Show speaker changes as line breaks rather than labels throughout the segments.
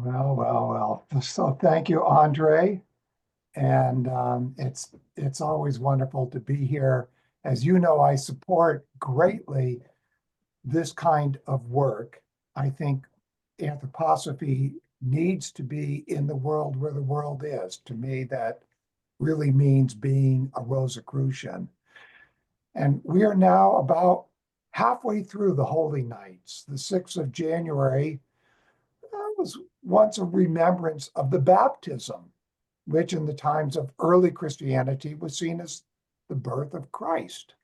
Well. So thank you, Andre. And it's always wonderful to be here. As you know, I support greatly this kind of work. I think anthroposophy needs to be in the world where the world is. To me, that really means being a Rosicrucian. And we are now about halfway through the Holy Nights. The 6th of January was once a remembrance of the baptism, which in the times of early Christianity was seen as the birth of Christ.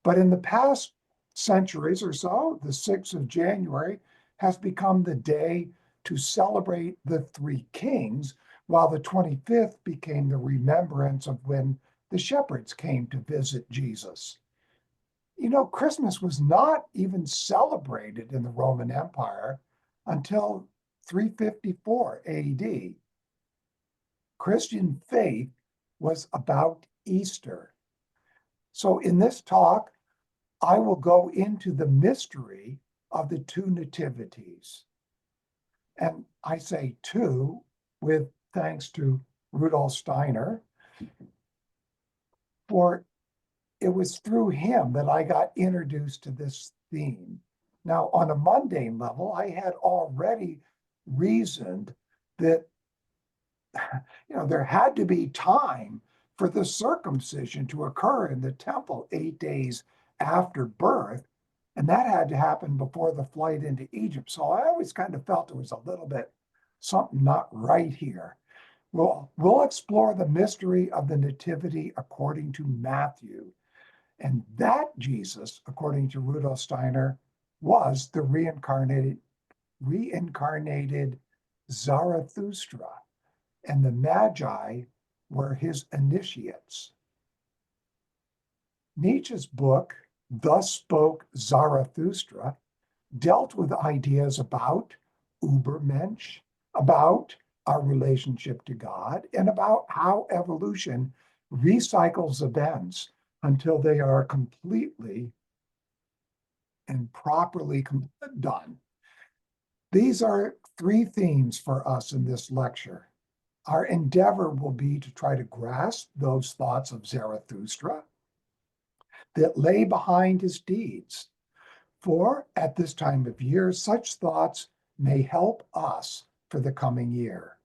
But in the past centuries or so, the 6th of January has become the day to celebrate the three kings, while the 25th became the remembrance of when the shepherds came to visit Jesus. You know, Christmas was not even celebrated in the Roman Empire until 354 AD. Christian faith was about Easter. So in this talk, I will go into the mystery of the two nativities. And I say two with thanks to Rudolf Steiner, for it was through him that I got introduced to this theme. Now, on a mundane level, I had already reasoned that there had to be time for the circumcision to occur in the temple 8 days after birth. And that had to happen before the flight into Egypt. So I always kind of felt there was a little bit something not right here. We'll explore the mystery of the nativity according to Matthew. And that Jesus, according to Rudolf Steiner, was the reincarnated Zarathustra. And the Magi were his initiates. Nietzsche's book, Thus Spoke Zarathustra, dealt with ideas about Übermensch, about our relationship to God, and about how evolution recycles events until they are completely and properly done. These are three themes for us in this lecture. Our endeavor will be to try to grasp those thoughts of Zarathustra that lay behind his deeds. For at this time of year, such thoughts may help us for the coming year.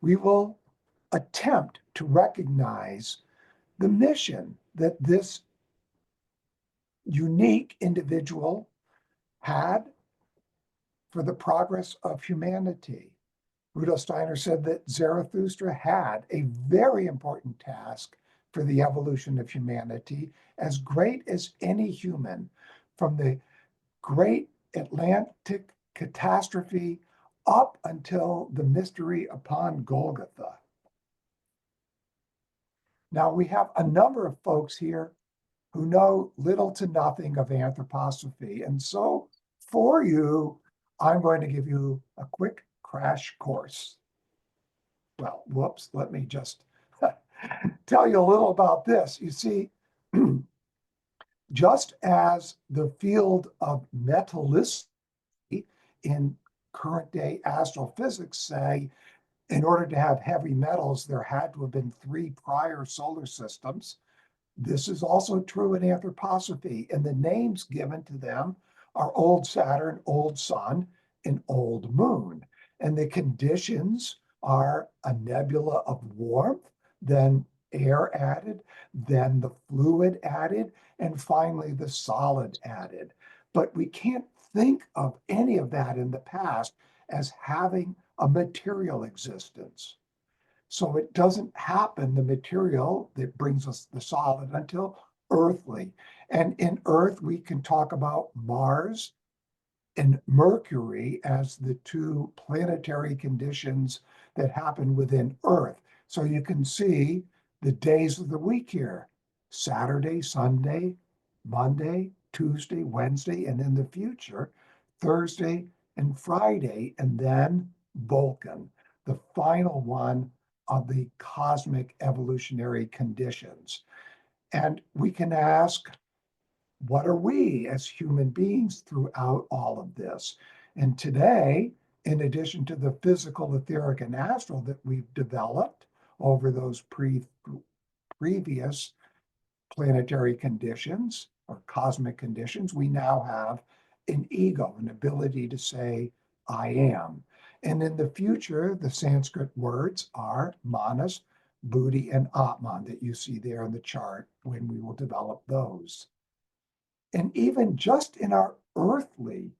We will attempt to recognize the mission that this unique individual had for the progress of humanity. Rudolf Steiner said that Zarathustra had a very important task for the evolution of humanity, as great as any human, from the great Atlantic catastrophe up until the mystery upon Golgotha. Now, we have a number of folks here who know little to nothing of anthroposophy. And so for you, I'm going to give you a quick crash course. Well, whoops, let me just tell you a little about this. You see, just as the field of metallicity in current day astrophysics say, in order to have heavy metals, there had to have been 3 prior solar systems. This is also true in anthroposophy, and the names given to them are old Saturn, old Sun, and old Moon. And the conditions are a nebula of warmth, then air added, then the fluid added, and finally the solid added. But we can't think of any of that in the past as having a material existence. So it doesn't happen, the material that brings us the solid, until earthly. And in Earth, we can talk about Mars and Mercury as the 2 planetary conditions that happen within Earth. So you can see the days of the week here: Saturday, Sunday, Monday, Tuesday, Wednesday, and in the future, Thursday and Friday, and then Vulcan, the final one of the cosmic evolutionary conditions. And we can ask, what are we as human beings throughout all of this? And today, in addition to the physical, etheric, and astral that we've developed over those previous planetary conditions or cosmic conditions, we now have an ego, an ability to say, I am. And in the future, the Sanskrit words are manas, buddhi, and atman that you see there in the chart when we will develop those. And even just in our earthly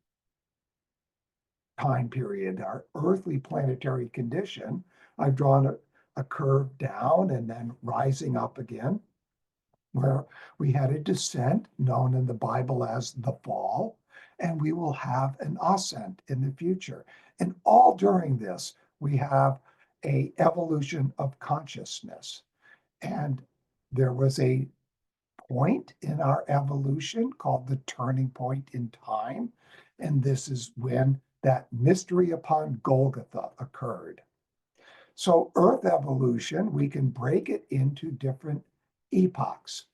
time period, our earthly planetary condition, I've drawn a curve down and then rising up again, where we had a descent known in the Bible as the fall, and we will have an ascent in the future. And all during this, we have a evolution of consciousness. And there was a point in our evolution called the turning point in time. And this is when that mystery upon Golgotha occurred. So, Earth evolution, we can break it into different epochs: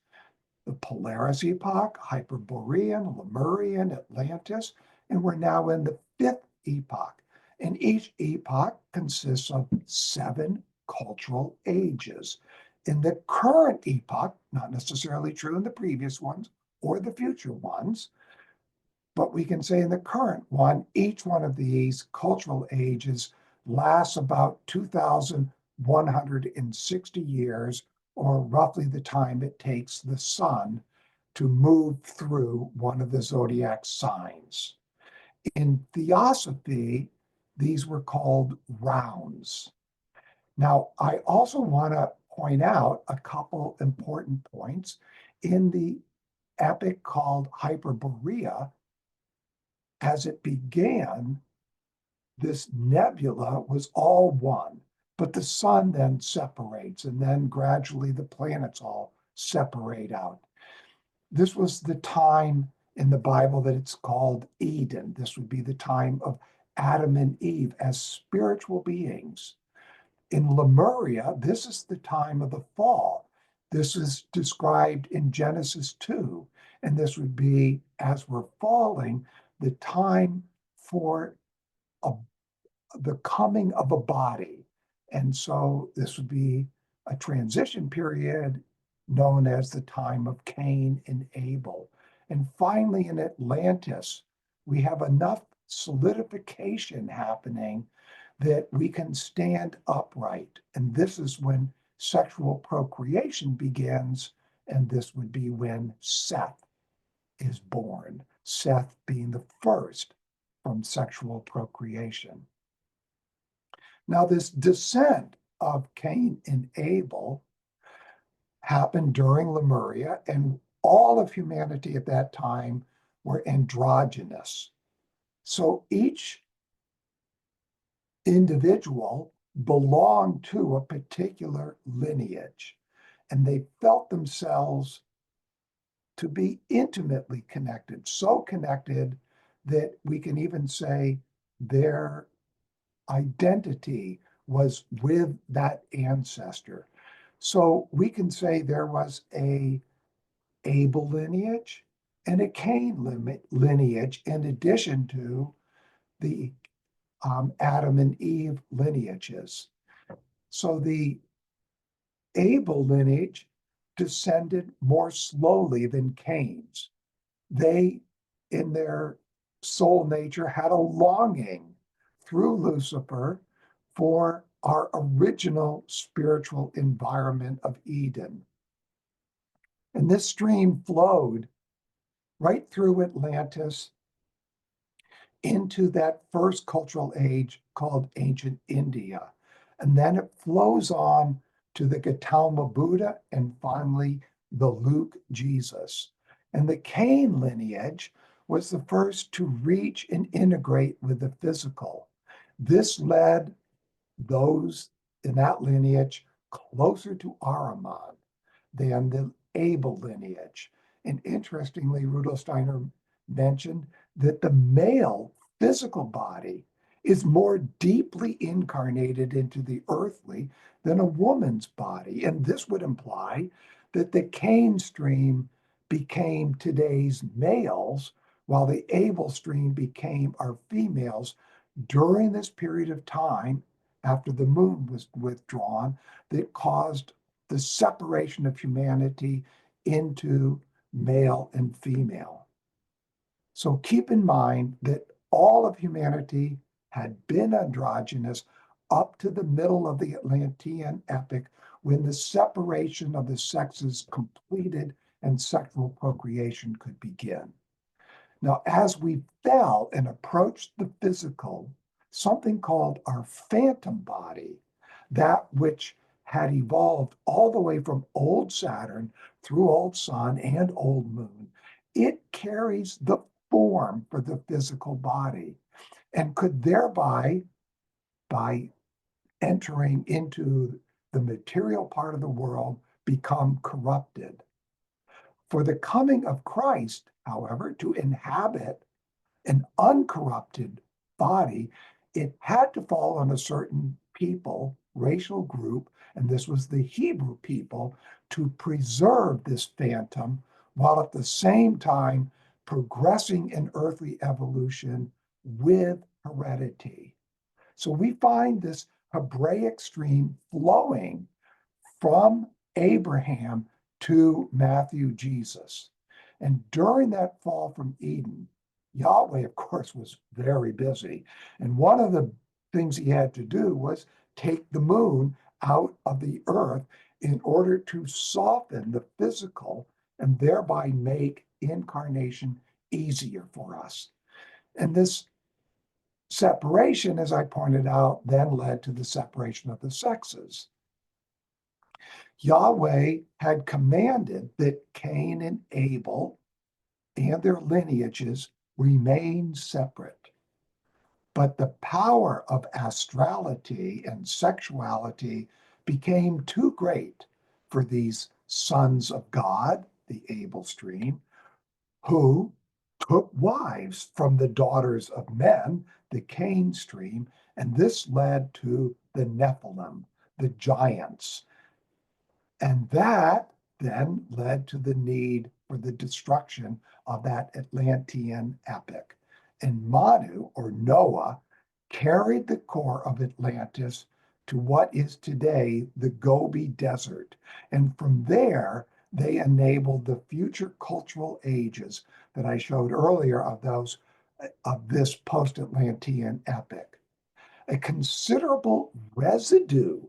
the Polaris epoch, Hyperborean, Lemurian, Atlantis, and we're now in the fifth epoch. And each epoch consists of 7 cultural ages. In the current epoch, not necessarily true in the previous ones or the future ones, but we can say in the current one, each one of these cultural ages lasts about 2,160 years, or roughly the time it takes the sun to move through one of the zodiac signs. In theosophy, these were called rounds. Now, I also want to point out a couple important points. In the epic called Hyperborea, as it began, this nebula was all one, but the sun then separates, and then gradually the planets all separate out. This was the time in the Bible that it's called Eden. This would be the time of Adam and Eve as spiritual beings. In Lemuria, this is the time of the fall. This is described in Genesis 2, and this would be, as we're falling, the time for a, the coming of a body. And so this would be a transition period known as the time of Cain and Abel. And finally, in Atlantis, we have enough solidification happening that we can stand upright. And this is when sexual procreation begins, and this would be when Seth is born, Seth being the first from sexual procreation. Now, this descent of Cain and Abel happened during Lemuria, and all of humanity at that time were androgynous. So each individual belonged to a particular lineage, and they felt themselves to be intimately connected, so connected that we can even say their identity was with that ancestor. So we can say there was a Abel lineage and a Cain lineage in addition to the Adam and Eve lineages. So the Abel lineage descended more slowly than Cain's. They, in their soul nature, had a longing through Lucifer for our original spiritual environment of Eden. And this stream flowed right through Atlantis into that first cultural age called ancient India. And then it flows on to the Gautama Buddha and finally the Luke Jesus. And the Cain lineage was the first to reach and integrate with the physical. This led those in that lineage closer to Ahriman than the Abel lineage. And interestingly, Rudolf Steiner mentioned that the male physical body is more deeply incarnated into the earthly than a woman's body. And this would imply that the Cain stream became today's males, while the Abel stream became our females during this period of time after the moon was withdrawn that caused the separation of humanity into male and female. So keep in mind that all of humanity had been androgynous up to the middle of the Atlantean epoch when the separation of the sexes completed and sexual procreation could begin. Now, as we fell and approached the physical, something called our phantom body, that which had evolved all the way from old Saturn through old Sun and old Moon, it carries the form for the physical body and could thereby, by entering into the material part of the world, become corrupted. For the coming of Christ, however, to inhabit an uncorrupted body, it had to fall on a certain people, racial group, and this was the Hebrew people, to preserve this phantom while at the same time progressing in earthly evolution with heredity. So we find this Hebraic stream flowing from Abraham to Matthew, Jesus. And during that fall from Eden, Yahweh, of course, was very busy. And one of the things he had to do was take the moon out of the earth in order to soften the physical and thereby make incarnation easier for us. And this separation, as I pointed out, then led to the separation of the sexes. Yahweh had commanded that Cain and Abel and their lineages remain separate. But the power of astrality and sexuality became too great for these sons of God, the Abel stream, who took wives from the daughters of men, the Cain stream, and this led to the Nephilim, the giants. And that then led to the need for the destruction of that Atlantean epic. And Manu, or Noah, carried the core of Atlantis to what is today the Gobi Desert. And from there, they enabled the future cultural ages that I showed earlier of this post-Atlantean epic. A considerable residue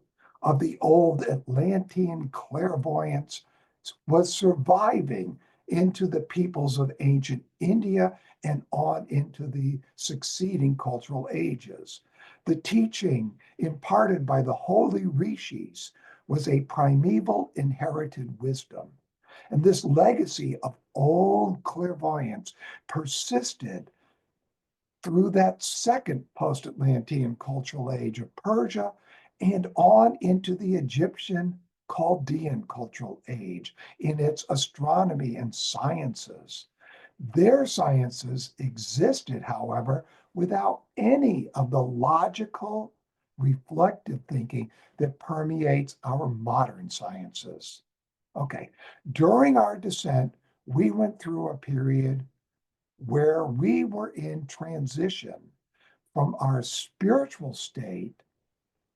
of the old Atlantean clairvoyance was surviving into the peoples of ancient India and on into the succeeding cultural ages. The teaching imparted by the holy rishis was a primeval inherited wisdom. And this legacy of old clairvoyance persisted through that second post-Atlantean cultural age of Persia and on into the Egyptian Chaldean cultural age in its astronomy and sciences. Their sciences existed, however, without any of the logical, reflective thinking that permeates our modern sciences. Okay, during our descent, we went through a period where we were in transition from our spiritual state,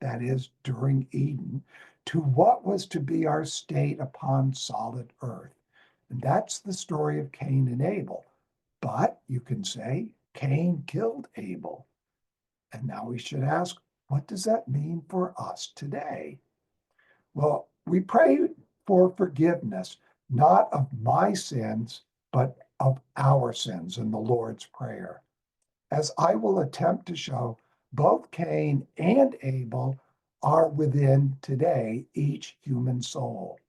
that is, during Eden, to what was to be our state upon solid earth. And that's the story of Cain and Abel. But you can say Cain killed Abel. And now we should ask, what does that mean for us today? Well, we pray for forgiveness, not of my sins, but of our sins in the Lord's Prayer. As I will attempt to show, both Cain and Abel are within today each human soul.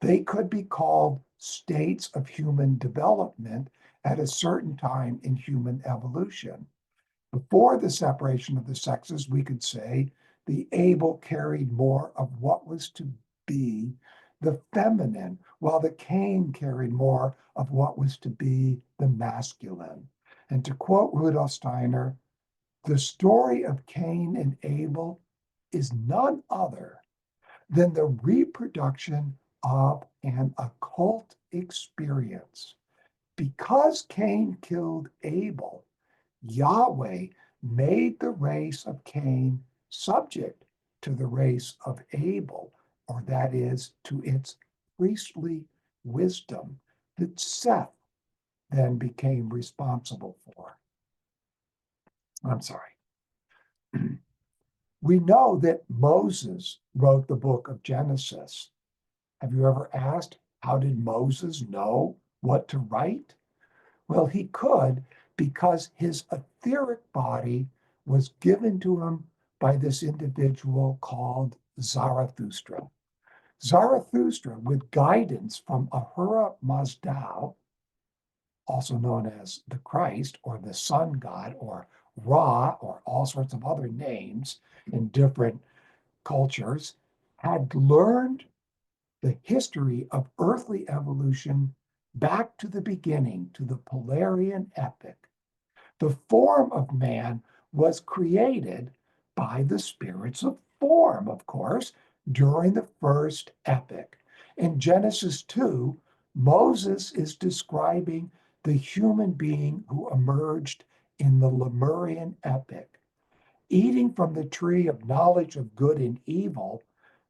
They could be called states of human development at a certain time in human evolution. Before the separation of the sexes, we could say the Abel carried more of what was to be the feminine, while the Cain carried more of what was to be the masculine. And to quote Rudolf Steiner, the story of Cain and Abel is none other than the reproduction of an occult experience. Because Cain killed Abel, Yahweh made the race of Cain subject to the race of Abel, or that is, to its priestly wisdom that Seth then became responsible for. I'm sorry. We know that Moses wrote the book of Genesis. Have you ever asked, how did Moses know what to write? Well, he could because his etheric body was given to him by this individual called Zarathustra. Zarathustra, with guidance from Ahura Mazda, also known as the Christ or the sun god or Ra or all sorts of other names in different cultures, had learned the history of earthly evolution back to the beginning, to the Polarian epoch. The form of man was created by the spirits of form, of course, during the first epoch. In Genesis 2, Moses is describing the human being who emerged in the Lemurian epoch. Eating from the tree of knowledge of good and evil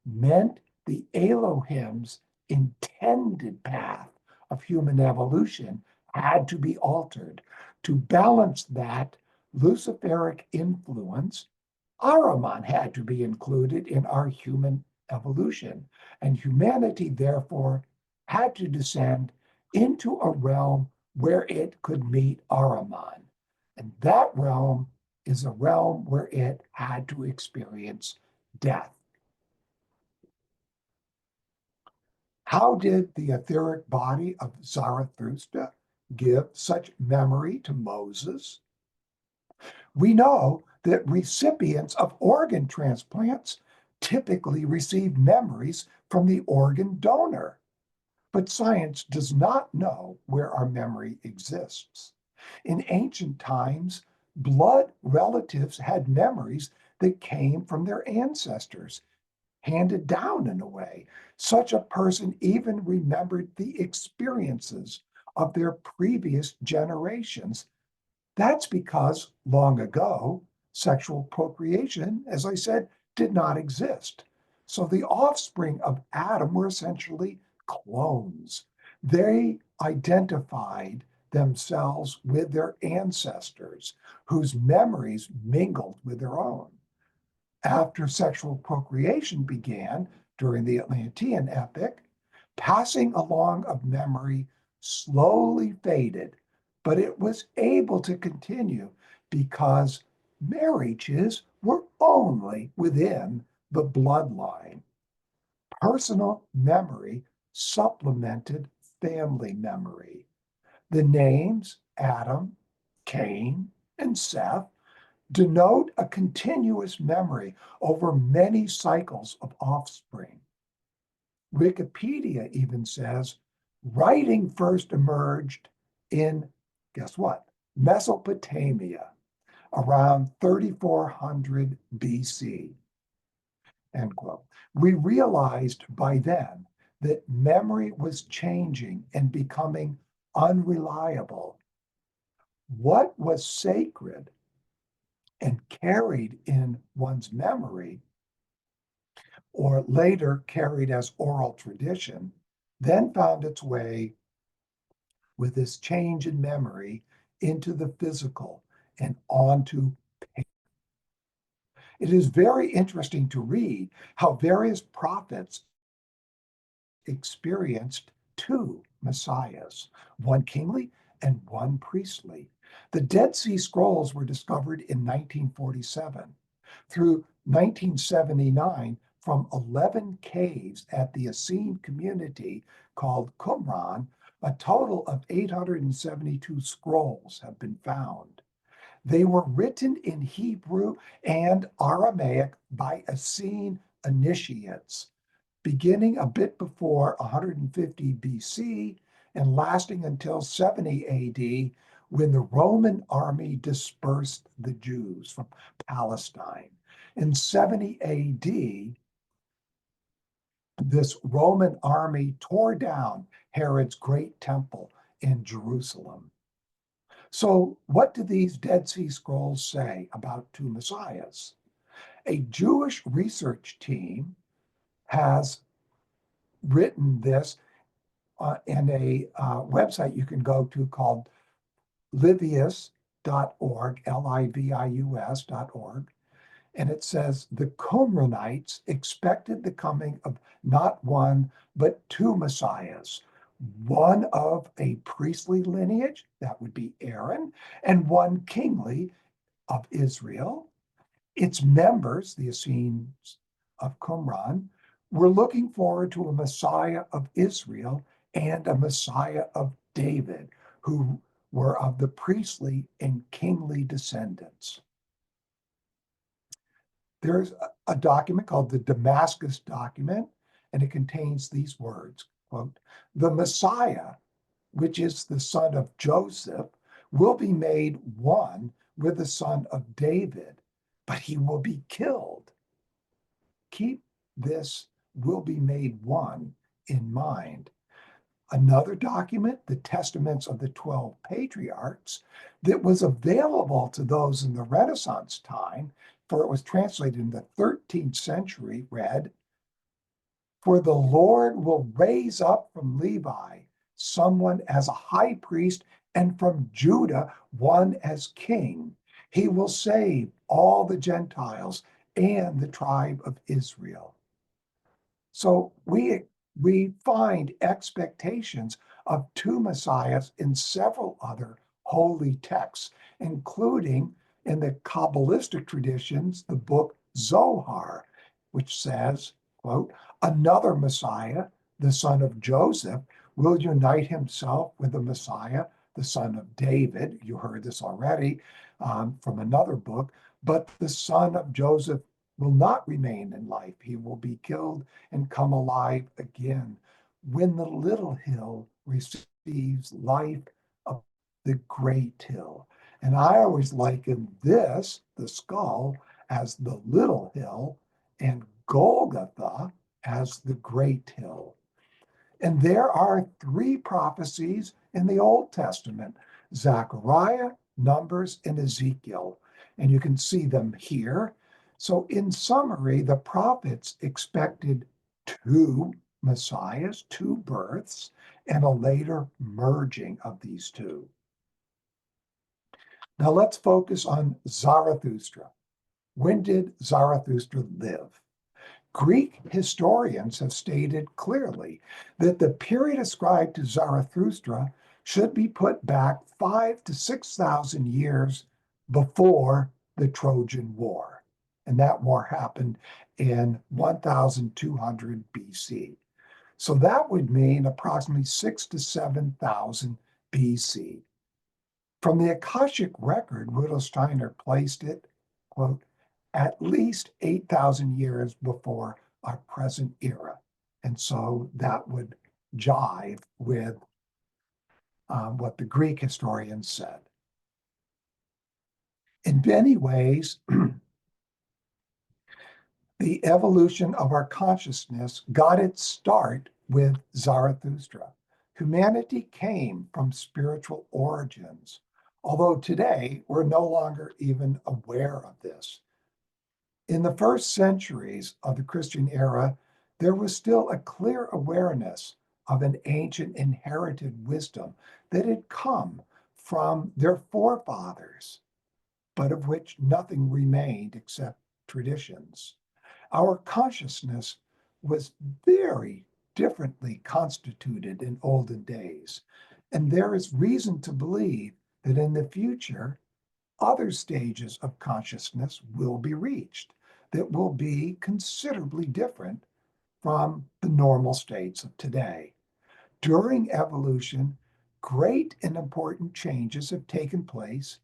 meant the Elohim's intended path of human evolution had to be altered. To balance that Luciferic influence, Ahriman had to be included in our human evolution, and humanity therefore had to descend into a realm where it could meet Ahriman. And that realm is a realm where it had to experience death. How did the etheric body of Zarathustra give such memory to Moses? We know that recipients of organ transplants typically receive memories from the organ donor, but science does not know where our memory exists. In ancient times, blood relatives had memories that came from their ancestors, handed down in a way. Such a person even remembered the experiences of their previous generations. That's because long ago, sexual procreation, as I said, did not exist. So the offspring of Adam were essentially clones. They identified themselves with their ancestors, whose memories mingled with their own. After sexual procreation began during the Atlantean epoch, passing along of memory slowly faded, but it was able to continue because marriages were only within the bloodline. Personal memory supplemented family memory. The names Adam, Cain, and Seth denote a continuous memory over many cycles of offspring. Wikipedia even says writing first emerged in, guess what? Mesopotamia around 3400 BC, end quote. We realized by then that memory was changing and becoming unreliable. What was sacred and carried in one's memory, or later carried as oral tradition, then found its way with this change in memory into the physical and onto paper. It is very interesting to read how various prophets experienced two messiahs, one kingly and one priestly. The Dead Sea Scrolls were discovered in 1947. Through 1979, from 11 caves at the Essene community called Qumran, a total of 872 scrolls have been found. They were written in Hebrew and Aramaic by Essene initiates, beginning a bit before 150 BC and lasting until 70 AD, when the Roman army dispersed the Jews from Palestine. In 70 AD, this Roman army tore down Herod's great temple in Jerusalem. So, what do these Dead Sea Scrolls say about two messiahs? A Jewish research team has written this in a website you can go to called livius.org, livius.org. And it says the Qumranites expected the coming of not one, but two messiahs, one of a priestly lineage, that would be Aaron, and one kingly of Israel. Its members, the Essenes of Qumran, were looking forward to a Messiah of Israel and a Messiah of David, who were of the priestly and kingly descendants. There's a document called the Damascus document, and it contains these words, quote, "The Messiah, which is the son of Joseph, will be made one with the son of David, but he will be killed." Keep this "will be made one" in mind. Another document, the Testaments of the 12 Patriarchs, that was available to those in the Renaissance time, for it was translated in the 13th century, read, "For the Lord will raise up from Levi someone as a high priest, and from Judah one as king. He will save all the Gentiles and the tribe of Israel." So we find expectations of two messiahs in several other holy texts, including in the Kabbalistic traditions, the book Zohar, which says, quote, "Another Messiah, the son of Joseph, will unite himself with the Messiah, the son of David." You heard this already from another book. "But the son of Joseph will not remain in life. He will be killed and come alive again when the little hill receives life of the great hill." And I always liken this, the skull, as the little hill, and Golgotha as the great hill. And there are three prophecies in the Old Testament: Zechariah, Numbers, and Ezekiel. And you can see them here. So, in summary, the prophets expected two messiahs, two births, and a later merging of these two. Now, let's focus on Zarathustra. When did Zarathustra live? Greek historians have stated clearly that the period ascribed to Zarathustra should be put back 5,000 to 6,000 years before the Trojan War. And that war happened in 1200 BC. So that would mean approximately 6,000 to 7,000 BC. From the Akashic record, Rudolf Steiner placed it, quote, "at least 8,000 years before our present era." And so that would jive with what the Greek historians said. In many ways, the evolution of our consciousness got its start with Zarathustra. Humanity came from spiritual origins, although today we're no longer even aware of this. In the first centuries of the Christian era, there was still a clear awareness of an ancient inherited wisdom that had come from their forefathers, but of which nothing remained except traditions. Our consciousness was very differently constituted in olden days, and there is reason to believe that in the future, other stages of consciousness will be reached that will be considerably different from the normal states of today. During evolution, great and important changes have taken place,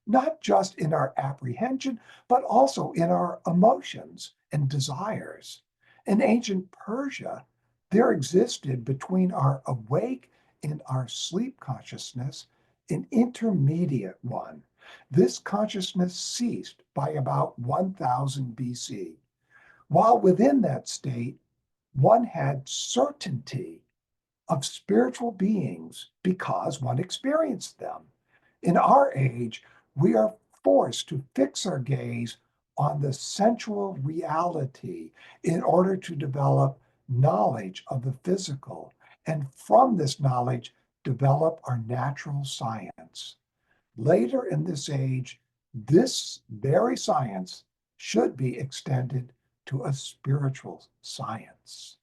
not just in our apprehension, but also in our emotions and desires. In ancient Persia, there existed between our awake and our sleep consciousness an intermediate one. This consciousness ceased by about 1000 BC. While within that state, one had certainty of spiritual beings because one experienced them. In our age, we are forced to fix our gaze on the sensual reality in order to develop knowledge of the physical, and from this knowledge, develop our natural science. Later in this age, this very science should be extended to a spiritual science.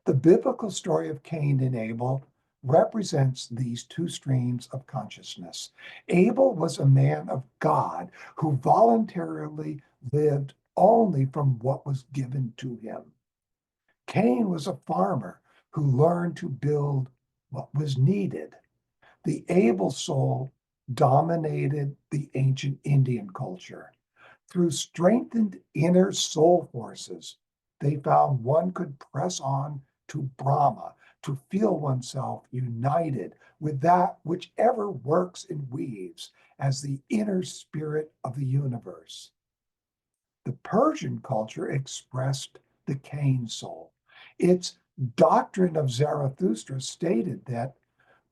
The biblical story of Cain and Abel represents these two streams of consciousness. Abel was a man of God who voluntarily lived only from what was given to him. Cain was a farmer who learned to build what was needed. The Abel soul dominated the ancient Indian culture. Through strengthened inner soul forces, they found one could press on to Brahma to feel oneself united with that whichever works and weaves as the inner spirit of the universe. The Persian culture expressed the Cain soul. Its doctrine of Zarathustra stated that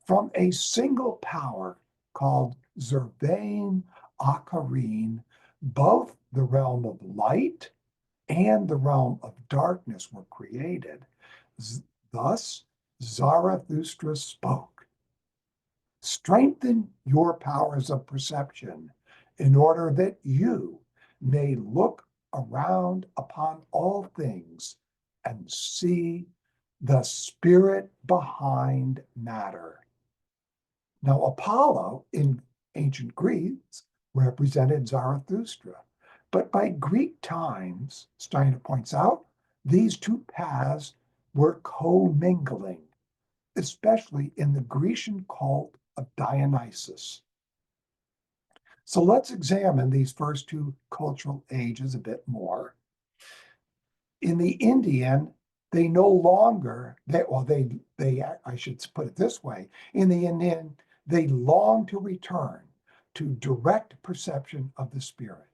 from a single power called Zervain Akarin, both the realm of light and the realm of darkness were created. Thus, Zarathustra spoke. Strengthen your powers of perception in order that you may look around upon all things and see the spirit behind matter. Now, Apollo in ancient Greece represented Zarathustra. But by Greek times, Steiner points out, these two paths were commingling, especially in the Grecian cult of Dionysus. So let's examine these first two cultural ages a bit more. In the Indian, they no longer, I should put it this way, in the Indian, they long to return to direct perception of the spirit.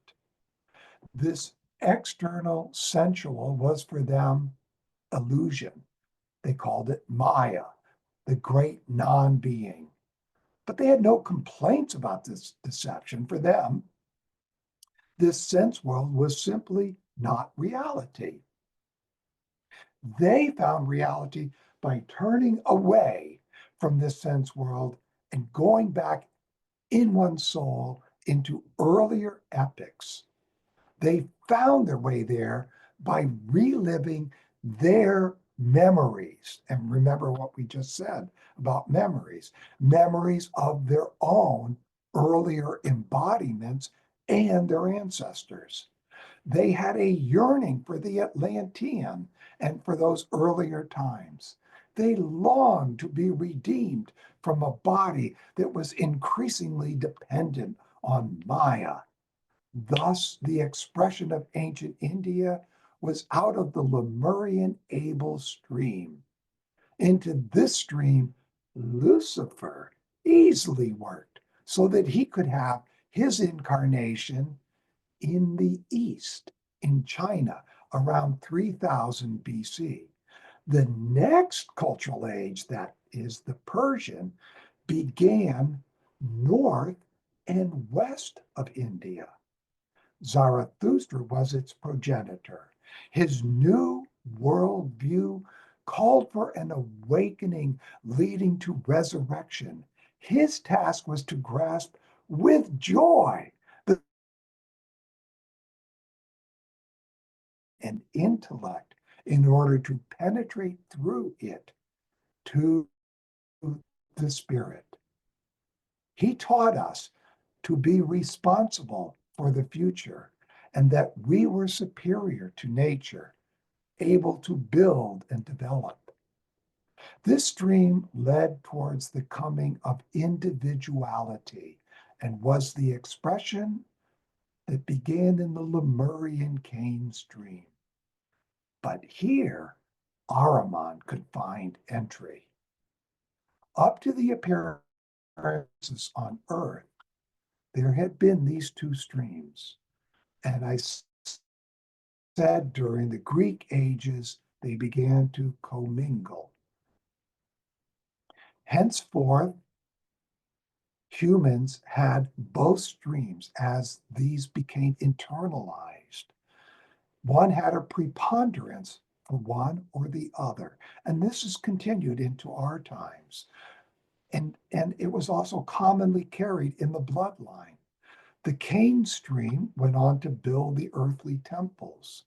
This external sensual was for them illusion. They called it Maya, the great non-being. But they had no complaints about this deception. For them, this sense world was simply not reality. They found reality by turning away from this sense world and going back in one's soul into earlier epochs. They found their way there by reliving their memories. And remember what we just said about memories, memories of their own earlier embodiments and their ancestors. They had a yearning for the Atlantean and for those earlier times. They longed to be redeemed from a body that was increasingly dependent on Maya. Thus, the expression of ancient India was out of the Lemurian Abel stream. Into this stream, Lucifer easily worked so that he could have his incarnation in the East, in China, around 3000 BC. The next cultural age, that is the Persian, began north and west of India. Zarathustra was its progenitor. His new worldview called for an awakening leading to resurrection. His task was to grasp with joy the and intellect in order to penetrate through it to the spirit. He taught us to be responsible for the future and that we were superior to nature, able to build and develop. This stream led towards the coming of individuality and was the expression that began in the Lemurian Cain stream. But here, Ahriman could find entry. Up to the appearances on Earth, there had been these two streams. And I said during the Greek ages, they began to commingle. Henceforth, Humans had both streams as these became internalized. One had a preponderance for one or the other. And this has continued into our times. And it was also commonly carried in the bloodline. The Cain stream went on to build the earthly temples.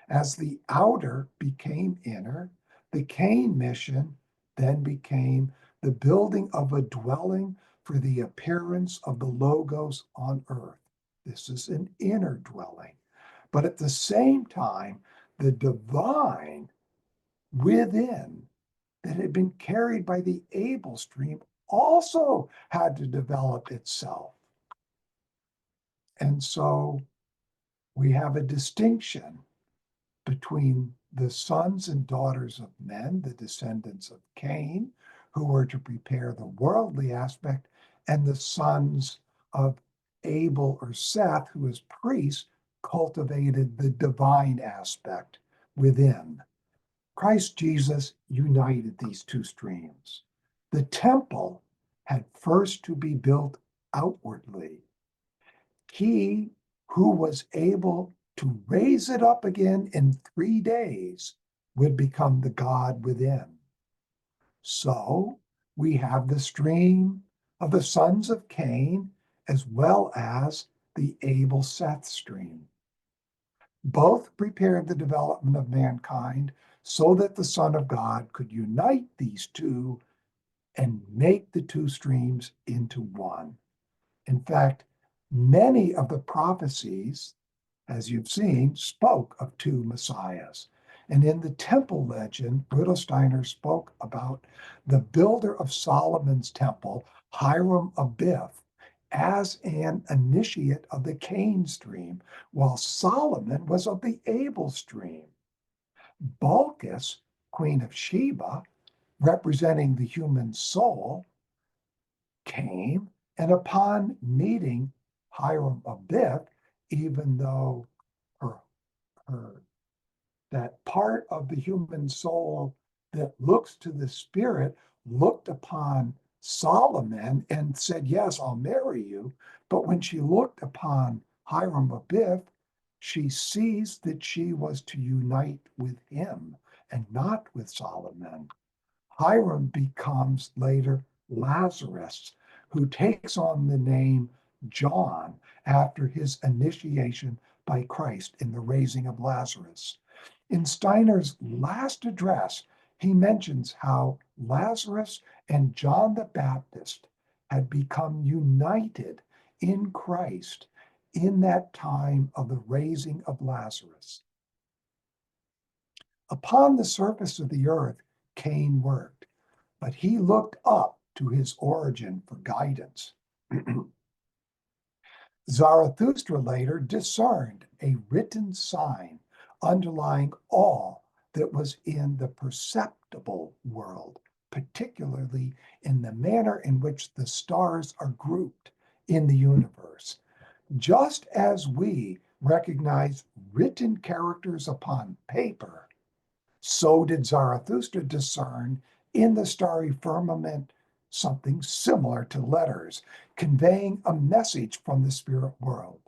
As the outer became inner, the Cain mission then became the building of a dwelling for the appearance of the Logos on earth. This is an inner dwelling. But at the same time, the divine within that had been carried by the Abel stream also had to develop itself. And so we have a distinction between the sons and daughters of men, the descendants of Cain, who were to prepare the worldly aspect, and the sons of Abel or Seth, who as priests cultivated the divine aspect within. Christ Jesus united these two streams. The temple had first to be built outwardly. He who was able to raise it up again in 3 days would become the God within. So we have the stream of the sons of Cain as well as the Abel Seth stream. Both prepared the development of mankind so that the Son of God could unite these two and make the two streams into one. In fact, many of the prophecies, as you've seen, spoke of two messiahs. And in the temple legend, Rudolf Steiner spoke about the builder of Solomon's temple, Hiram Abiff, as an initiate of the Cain stream, while Solomon was of the Abel stream. Balkis, Queen of Sheba, representing the human soul, came, and upon meeting Hiram Abiff, even though her, her that part of the human soul that looks to the spirit looked upon Solomon and said, "Yes, I'll marry you." But when she looked upon Hiram Abiff, she sees that she was to unite with him and not with Solomon. Hiram becomes later Lazarus, who takes on the name John after his initiation by Christ in the raising of Lazarus. In Steiner's last address, he mentions how Lazarus and John the Baptist had become united in Christ in that time of the raising of Lazarus. Upon the surface of the earth, Cain worked, but he looked up to his origin for guidance. Zarathustra later discerned a written sign underlying all that was in the perceptible world, particularly in the manner in which the stars are grouped in the universe. Just as we recognize written characters upon paper, so did Zarathustra discern in the starry firmament something similar to letters, conveying a message from the spirit world.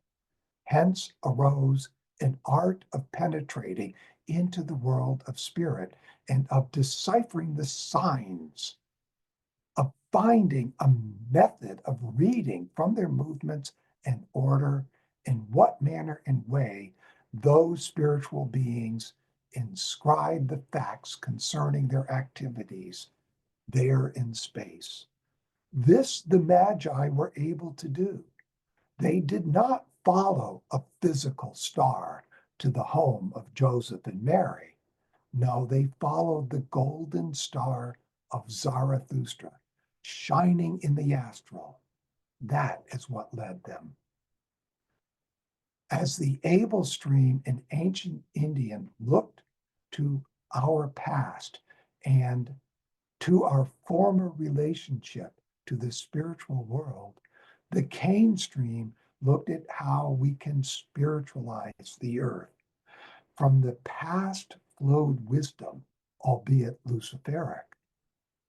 Hence arose an art of penetrating into the world of spirit and of deciphering the signs, of finding a method of reading from their movements and order in what manner and way those spiritual beings inscribe the facts concerning their activities there in space. This the Magi were able to do. They did not follow a physical star to the home of Joseph and Mary. No, they followed the golden star of Zarathustra, shining in the astral. That is what led them. As the Abel stream in ancient Indian looked to our past and to our former relationship to the spiritual world, the Cain stream looked at how we can spiritualize the earth. From the past flowed wisdom, albeit Luciferic.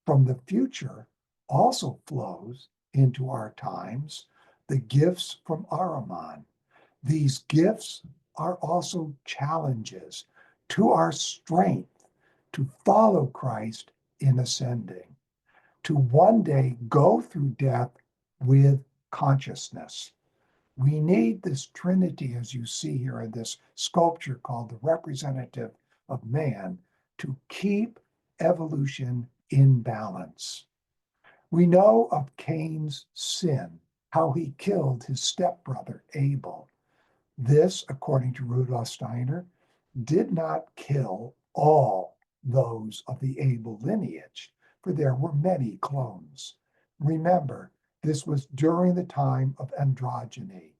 From the future also flows into our times, the gifts from Ahriman. These gifts are also challenges to our strength to follow Christ in ascending, to one day go through death with consciousness. We need this trinity, as you see here in this sculpture called the representative of man, to keep evolution in balance. We know of Cain's sin, how he killed his stepbrother Abel. This, according to Rudolf Steiner, did not kill all those of the Abel lineage, for there were many clones. Remember, this was during the time of androgyny.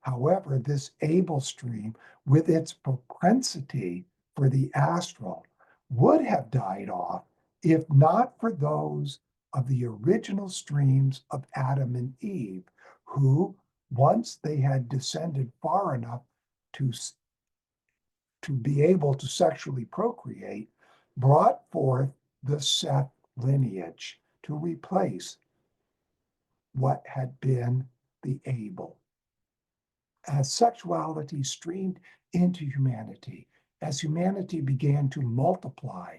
However, this Abel stream, with its propensity for the astral, would have died off if not for those of the original streams of Adam and Eve, who, once they had descended far enough to be able to sexually procreate, brought forth the Seth lineage to replace what had been the Abel. As sexuality streamed into humanity, as humanity began to multiply,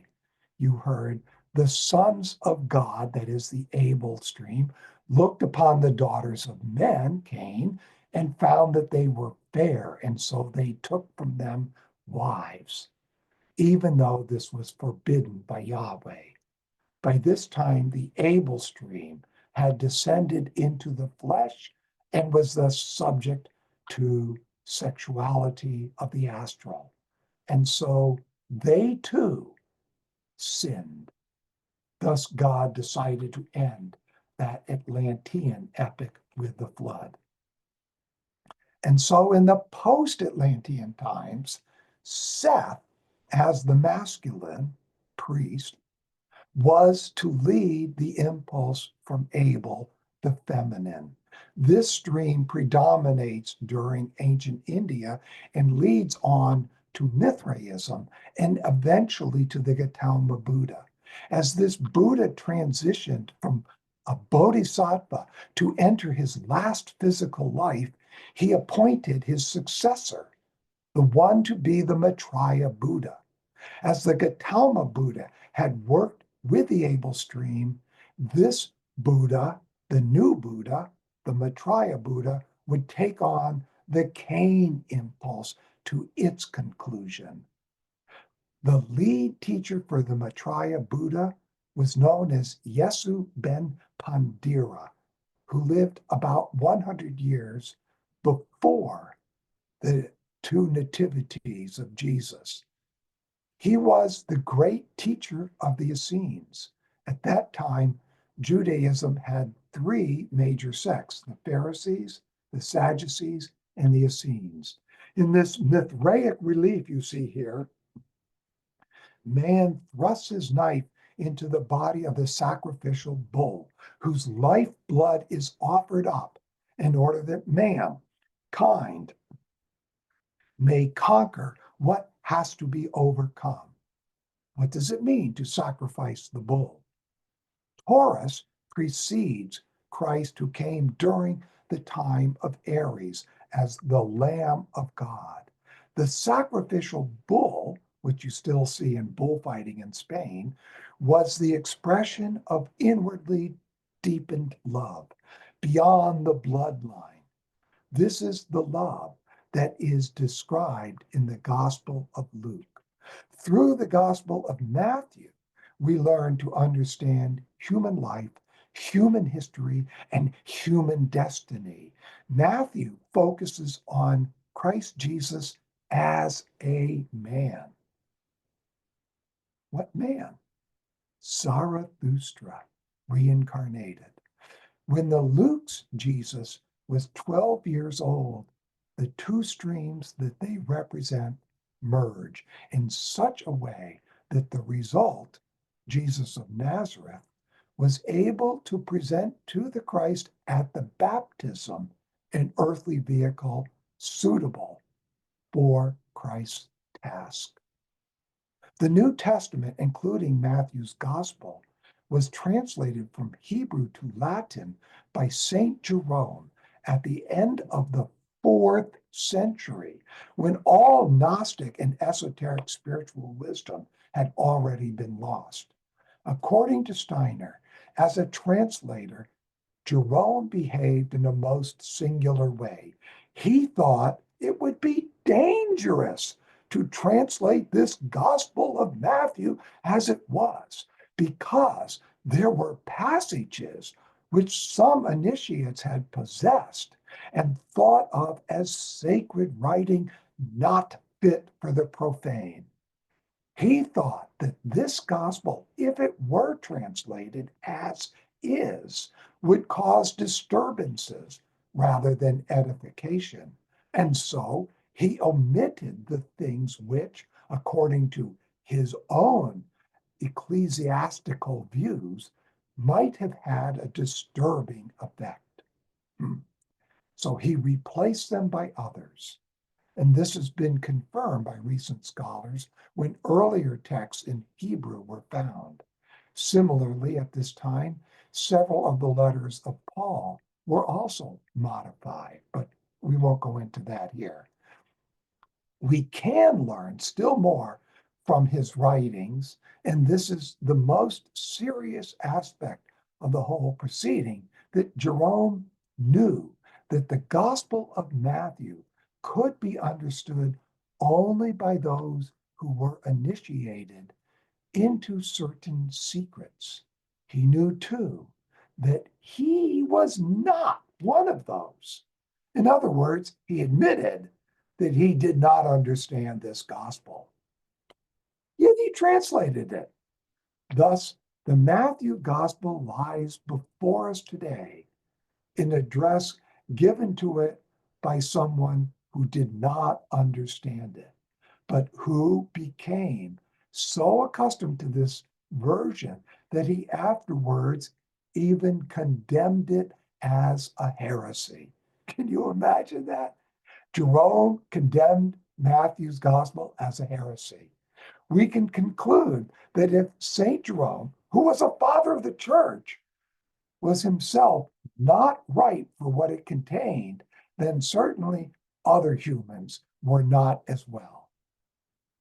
you heard the sons of God, that is the Abel stream, looked upon the daughters of men, Cain, and found that they were fair, and so they took from them wives, even though this was forbidden by Yahweh. By this time, the Abel stream had descended into the flesh and was thus subject to sexuality of the astral. And so they too sinned. Thus, God decided to end that Atlantean epic with the flood. And so in the post-Atlantean times, Seth, as the masculine priest, was to lead the impulse from Abel, the feminine. This stream predominates during ancient India and leads on to Mithraism and eventually to the Gautama Buddha. As this Buddha transitioned from a bodhisattva to enter his last physical life, he appointed his successor, the one to be the Maitreya Buddha. As the Gautama Buddha had worked with the Abel stream, this Buddha, the new Buddha, the Maitreya Buddha, would take on the Cain impulse to its conclusion. The lead teacher for the Maitreya Buddha was known as Yesu ben Pandira, who lived about 100 years before the two nativities of Jesus. He was the great teacher of the Essenes. At that time, Judaism had three major sects: the Pharisees, the Sadducees, and the Essenes. In this Mithraic relief you see here, man thrusts his knife into the body of the sacrificial bull, whose life blood is offered up in order that mankind may conquer what has to be overcome. What does it mean to sacrifice the bull? Taurus precedes Christ, who came during the time of Aries as the Lamb of God. The sacrificial bull, which you still see in bullfighting in Spain, was the expression of inwardly deepened love beyond the bloodline. This is the love that is described in the Gospel of Luke. Through the Gospel of Matthew, we learn to understand human life, human history, and human destiny. Matthew focuses on Christ Jesus as a man. What man? Zarathustra, reincarnated. When the Luke's Jesus was 12 years old, the two streams that they represent merge in such a way that the result, Jesus of Nazareth, was able to present to the Christ at the baptism an earthly vehicle suitable for Christ's task. The New Testament, including Matthew's Gospel, was translated from Hebrew to Latin by Saint Jerome at the end of the 4th century, when all Gnostic and esoteric spiritual wisdom had already been lost. According to Steiner, as a translator, Jerome behaved in a most singular way. He thought it would be dangerous to translate this Gospel of Matthew as it was, because there were passages which some initiates had possessed and thought of as sacred writing not fit for the profane. He thought that this gospel, if it were translated as is, would cause disturbances rather than edification. And so he omitted the things which, according to his own ecclesiastical views, might have had a disturbing effect. So he replaced them by others. And this has been confirmed by recent scholars when earlier texts in Hebrew were found. Similarly, at this time, several of the letters of Paul were also modified, but we won't go into that here. We can learn still more from his writings, and this is the most serious aspect of the whole proceeding, that Jerome knew that the Gospel of Matthew could be understood only by those who were initiated into certain secrets. He knew too that he was not one of those. In other words, he admitted that he did not understand this gospel, yet he translated it. Thus, the Matthew gospel lies before us today in address given to it by someone who did not understand it, but who became so accustomed to this version that he afterwards even condemned it as a heresy. Can you imagine that? Jerome condemned Matthew's gospel as a heresy. We can conclude that if St. Jerome, who was a father of the church, was himself not right for what it contained, then certainly other humans were not as well.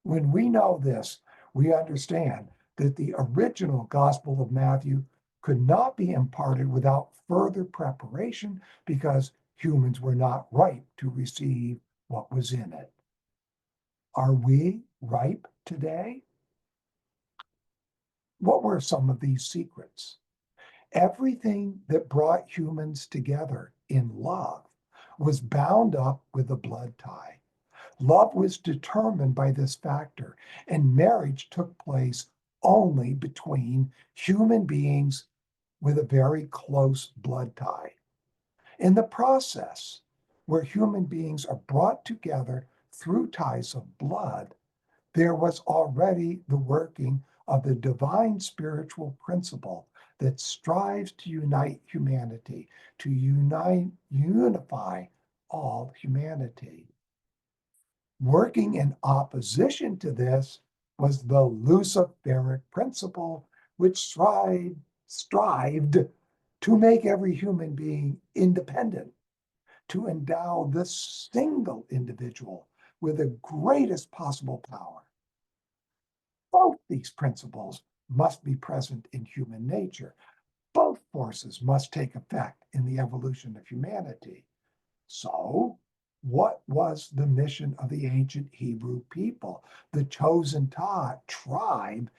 When we know this, we understand that the original Gospel of Matthew could not be imparted without further preparation because humans were not ripe to receive what was in it. Are we ripe today? What were some of these secrets? Everything that brought humans together in love was bound up with a blood tie. Love was determined by this factor, and marriage took place only between human beings with a very close blood tie. In the process, where human beings are brought together through ties of blood, there was already the working of the divine spiritual principle that strives to unite humanity, to unify all humanity. Working in opposition to this was the Luciferic principle, which strived to make every human being independent, to endow the single individual with the greatest possible power. Both these principles must be present in human nature. Both forces must take effect in the evolution of humanity. So, what was the mission of the ancient Hebrew people, the chosen tribe,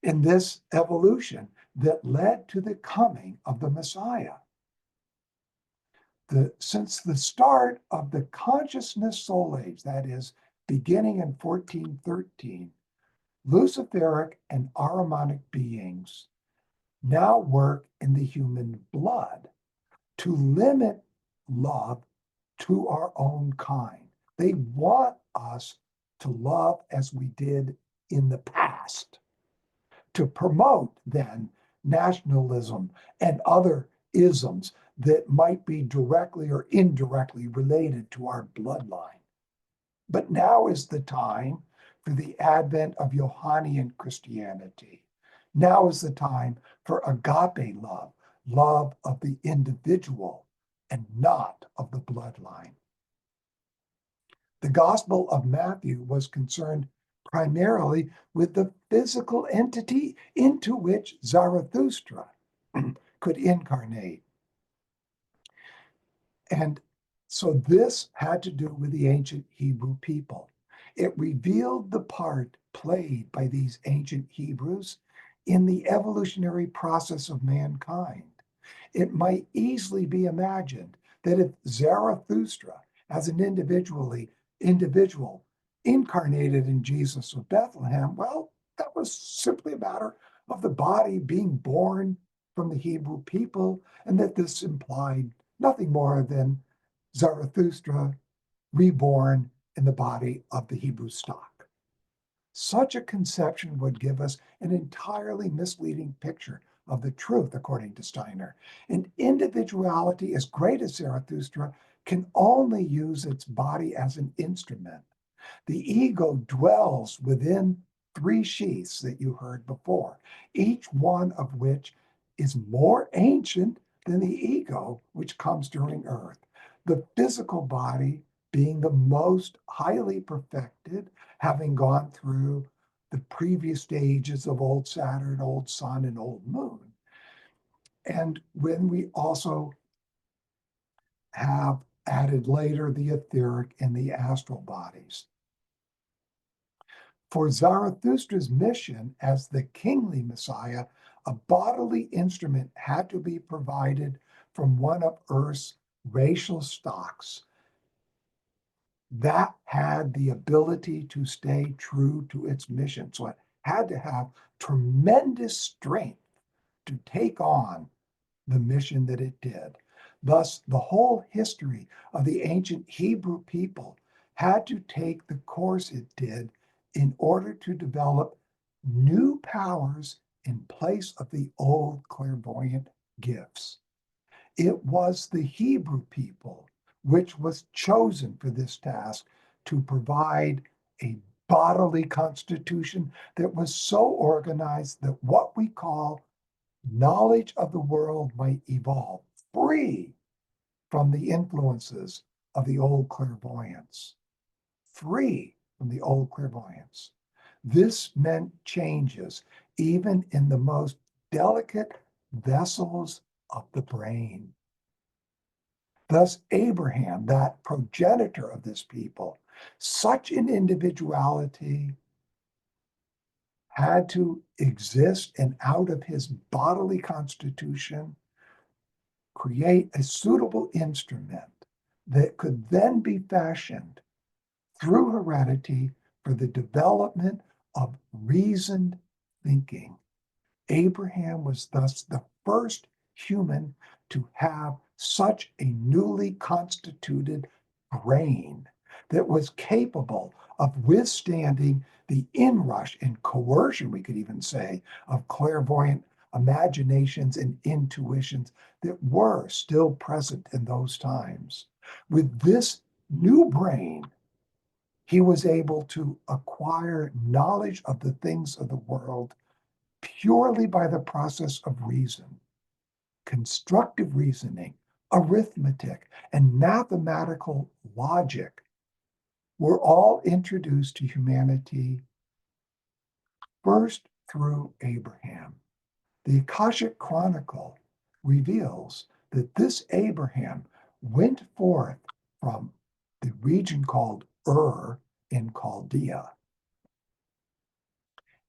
in this evolution that led to the coming of the Messiah? Since the start of the consciousness soul age, that is, beginning in 1413, Luciferic and Ahrimanic beings now work in the human blood to limit love to our own kind. They want us to love as we did in the past, to promote then nationalism and other isms that might be directly or indirectly related to our bloodline. But now is the time for the advent of Johannine Christianity. Now is the time for agape love, love of the individual and not of the bloodline. The Gospel of Matthew was concerned primarily with the physical entity into which Zarathustra could incarnate. And so this had to do with the ancient Hebrew people. It revealed the part played by these ancient Hebrews in the evolutionary process of mankind. It might easily be imagined that if Zarathustra, as an individual incarnated in Jesus of Bethlehem, well, that was simply a matter of the body being born from the Hebrew people, and that this implied nothing more than Zarathustra reborn in the body of the Hebrew stock. Such a conception would give us an entirely misleading picture of the truth, according to Steiner. An individuality as great as Zarathustra can only use its body as an instrument. The ego dwells within three sheaths that you heard before, each one of which is more ancient than the ego which comes during Earth. The physical body being the most highly perfected, having gone through the previous stages of old Saturn, old Sun, and old Moon. And when we also have added later the etheric and the astral bodies. For Zarathustra's mission as the kingly Messiah, a bodily instrument had to be provided from one of Earth's racial stocks that had the ability to stay true to its mission. So it had to have tremendous strength to take on the mission that it did. Thus, the whole history of the ancient Hebrew people had to take the course it did in order to develop new powers in place of the old clairvoyant gifts. It was the Hebrew people which was chosen for this task to provide a bodily constitution that was so organized that what we call knowledge of the world might evolve free from the influences of the old clairvoyance. Free from the old clairvoyance. This meant changes even in the most delicate vessels of the brain. Thus, Abraham, that progenitor of this people, such an individuality had to exist and out of his bodily constitution create a suitable instrument that could then be fashioned through heredity for the development of reasoned thinking. Abraham was thus the first human to have such a newly constituted brain that was capable of withstanding the inrush and coercion, we could even say, of clairvoyant imaginations and intuitions that were still present in those times. With this new brain, he was able to acquire knowledge of the things of the world purely by the process of reason. Constructive reasoning, arithmetic, and mathematical logic were all introduced to humanity first through Abraham. The Akashic Chronicle reveals that this Abraham went forth from the region called Ur in Chaldea.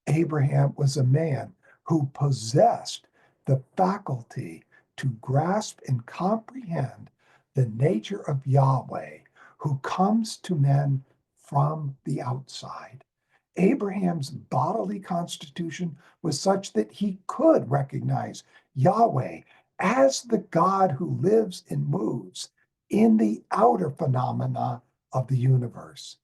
Abraham was a man who possessed the faculty to grasp and comprehend the nature of Yahweh, who comes to men from the outside. Abraham's bodily constitution was such that he could recognize Yahweh as the God who lives and moves in the outer phenomena of the universe.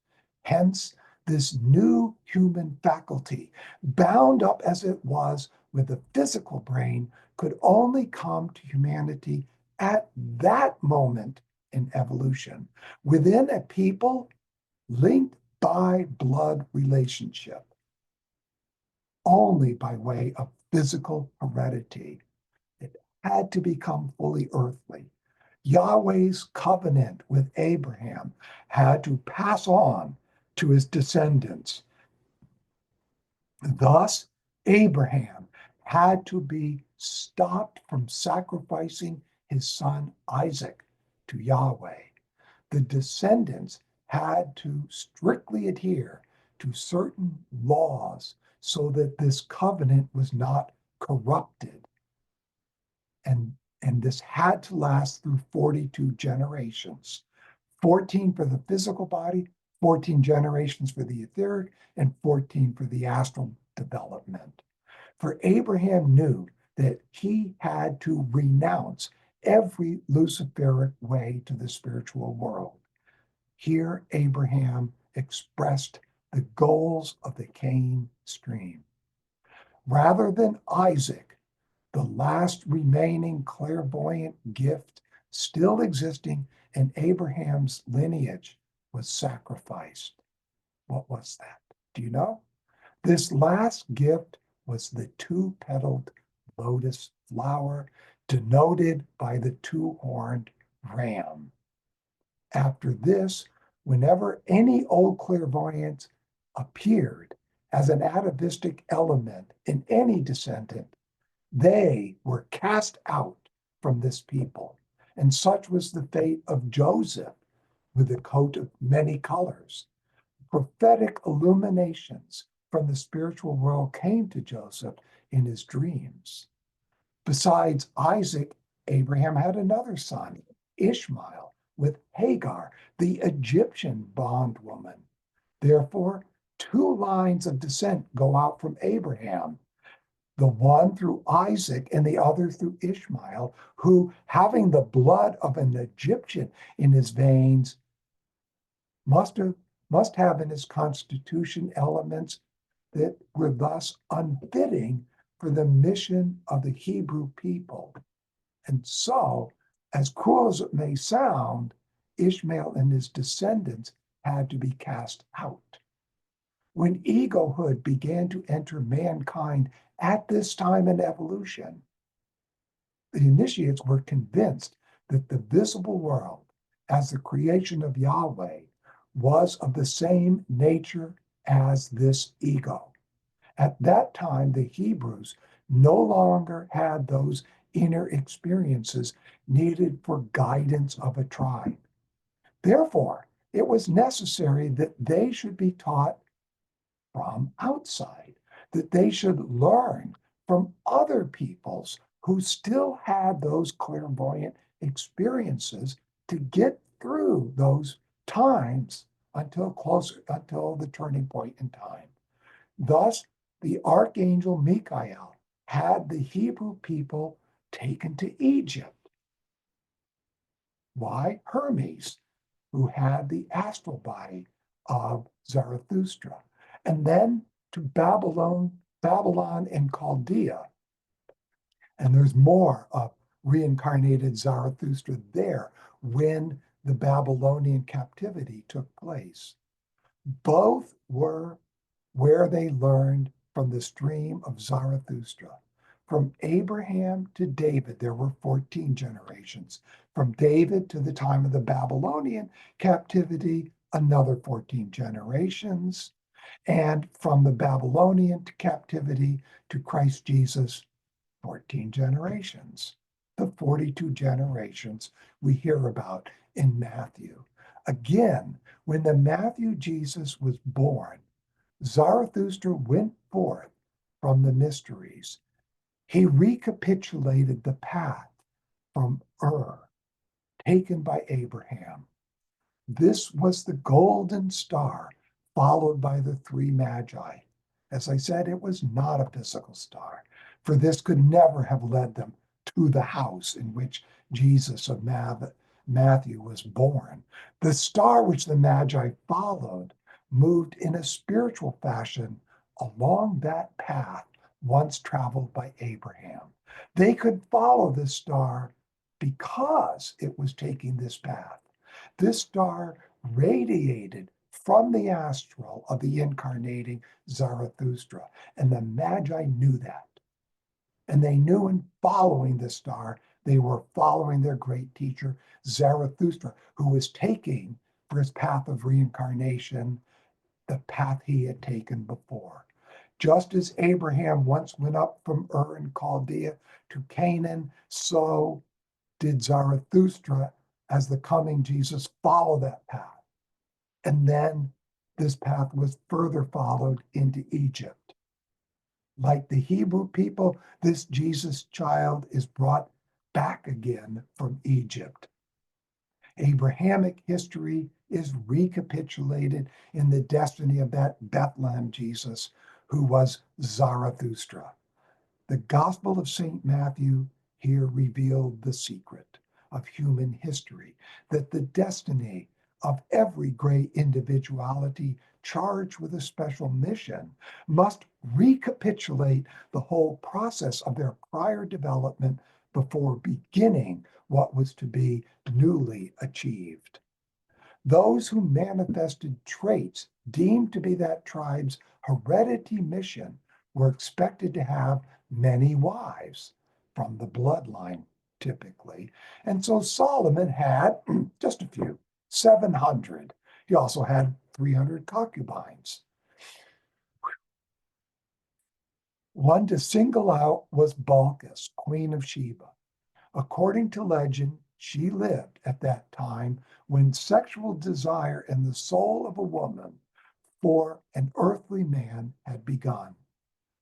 Hence, this new human faculty, bound up as it was with the physical brain, could only come to humanity at that moment in evolution, within a people linked by blood relationship. only by way of physical heredity. It had to become fully earthly. Yahweh's covenant with Abraham had to pass on to his descendants. Thus, Abraham had to be stopped from sacrificing his son Isaac to Yahweh. The descendants had to strictly adhere to certain laws so that this covenant was not corrupted. And this had to last through 42 generations. 14 for the physical body, 14 generations for the etheric, and 14 for the astral development. For Abraham knew that he had to renounce every Luciferic way to the spiritual world. Here, Abraham expressed the goals of the Cain stream. Rather than Isaac, the last remaining clairvoyant gift still existing in Abraham's lineage was sacrificed. What was that? Do you know? This last gift was the two-petaled lotus flower, denoted by the two-horned ram. After this, whenever any old clairvoyance appeared as an atavistic element in any descendant, they were cast out from this people. And such was the fate of Joseph with a coat of many colors. Prophetic illuminations from the spiritual world came to Joseph in his dreams. Besides Isaac, Abraham had another son, Ishmael, with Hagar, the Egyptian bondwoman. Therefore, two lines of descent go out from Abraham, the one through Isaac and the other through Ishmael, who, having the blood of an Egyptian in his veins, must have in his constitution elements that were thus unfitting for the mission of the Hebrew people. And so, as cruel as it may sound, Ishmael and his descendants had to be cast out. When egohood began to enter mankind at this time in evolution, the initiates were convinced that the visible world, as the creation of Yahweh, was of the same nature as this ego. At that time, the Hebrews no longer had those inner experiences needed for guidance of a tribe. Therefore, it was necessary that they should be taught from outside, that they should learn from other peoples who still had those clairvoyant experiences to get through those times until the turning point in time. Thus, the archangel Michael had the Hebrew people taken to Egypt. Why? Hermes, who had the astral body of Zarathustra, and then to Babylon and Chaldea. And there's more of reincarnated Zarathustra there when the Babylonian captivity took place. Both were where they learned from the stream of Zarathustra. From Abraham to David, there were 14 generations. From David to the time of the Babylonian captivity, another 14 generations. And from the Babylonian captivity to Christ Jesus, 14 generations. The 42 generations we hear about in Matthew. Again, when the Matthew Jesus was born, Zarathustra went forth from the mysteries. He recapitulated the path from Ur, taken by Abraham. This was the golden star, followed by the three magi. As I said, it was not a physical star, for this could never have led them to the house in which Jesus of Matthew was born. The star which the magi followed moved in a spiritual fashion along that path once traveled by Abraham. They could follow this star because it was taking this path. This star radiated from the astral of the incarnating Zarathustra. And the Magi knew that. And they knew in following the star, they were following their great teacher, Zarathustra, who was taking for his path of reincarnation the path he had taken before. Just as Abraham once went up from Ur in Chaldea to Canaan, so did Zarathustra, as the coming Jesus, follow that path. And then this path was further followed into Egypt. Like the Hebrew people, this Jesus child is brought back again from Egypt. Abrahamic history is recapitulated in the destiny of that Bethlehem Jesus who was Zarathustra. The Gospel of St. Matthew here revealed the secret of human history, that the destiny of every great individuality charged with a special mission must recapitulate the whole process of their prior development before beginning what was to be newly achieved. Those who manifested traits deemed to be that tribe's heredity mission were expected to have many wives from the bloodline, typically. And so Solomon had just a few, 700. He also had 300 concubines. One to single out was Balkis, Queen of Sheba. According to legend, she lived at that time when sexual desire in the soul of a woman for an earthly man had begun.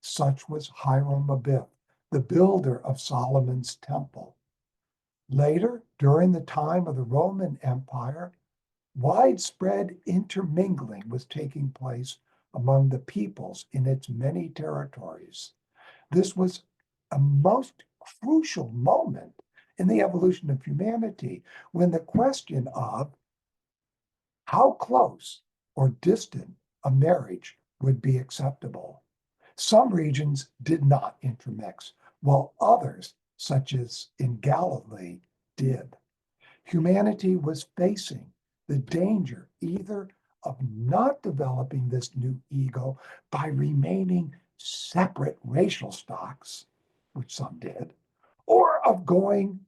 Such was Hiram Abiff, the builder of Solomon's temple. Later, during the time of the Roman Empire, widespread intermingling was taking place among the peoples in its many territories. This was a most crucial moment in the evolution of humanity when the question of how close or distant a marriage would be acceptable. Some regions did not intermix, while others, such as in Galilee, did. Humanity was facing the danger either of not developing this new ego by remaining separate racial stocks, which some did, or of going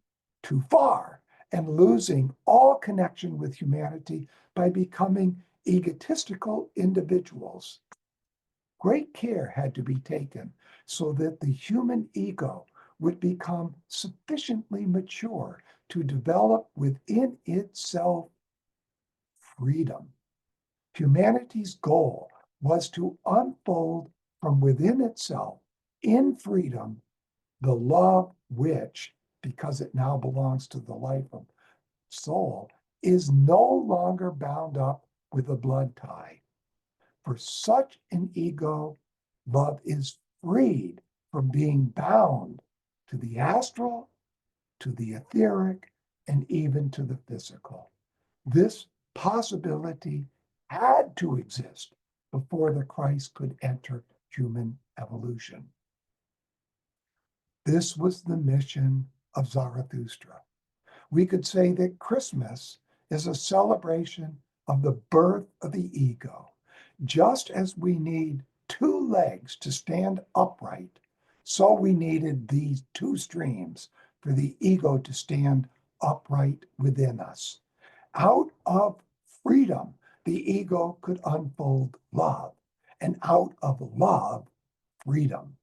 too far and losing all connection with humanity by becoming egotistical individuals. Great care had to be taken so that the human ego would become sufficiently mature to develop within itself freedom. Humanity's goal was to unfold from within itself in freedom the love which, because it now belongs to the life of soul, is no longer bound up with a blood tie. For such an ego, love is freed from being bound to the astral, to the etheric, and even to the physical. This possibility had to exist before the Christ could enter human evolution. This was the mission of Zarathustra. We could say that Christmas is a celebration of the birth of the ego. Just as we need two legs to stand upright, so we needed these two streams for the ego to stand upright within us. Out of freedom, the ego could unfold love, and out of love, freedom.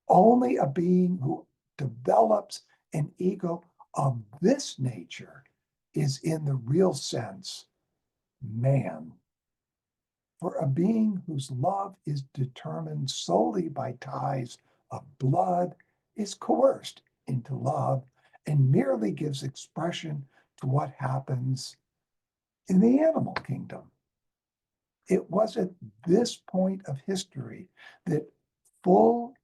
Only a being who develops an ego of this nature is, in the real sense, man. For a being whose love is determined solely by ties of blood is coerced into love and merely gives expression to what happens in the animal kingdom. It was at this point of history that full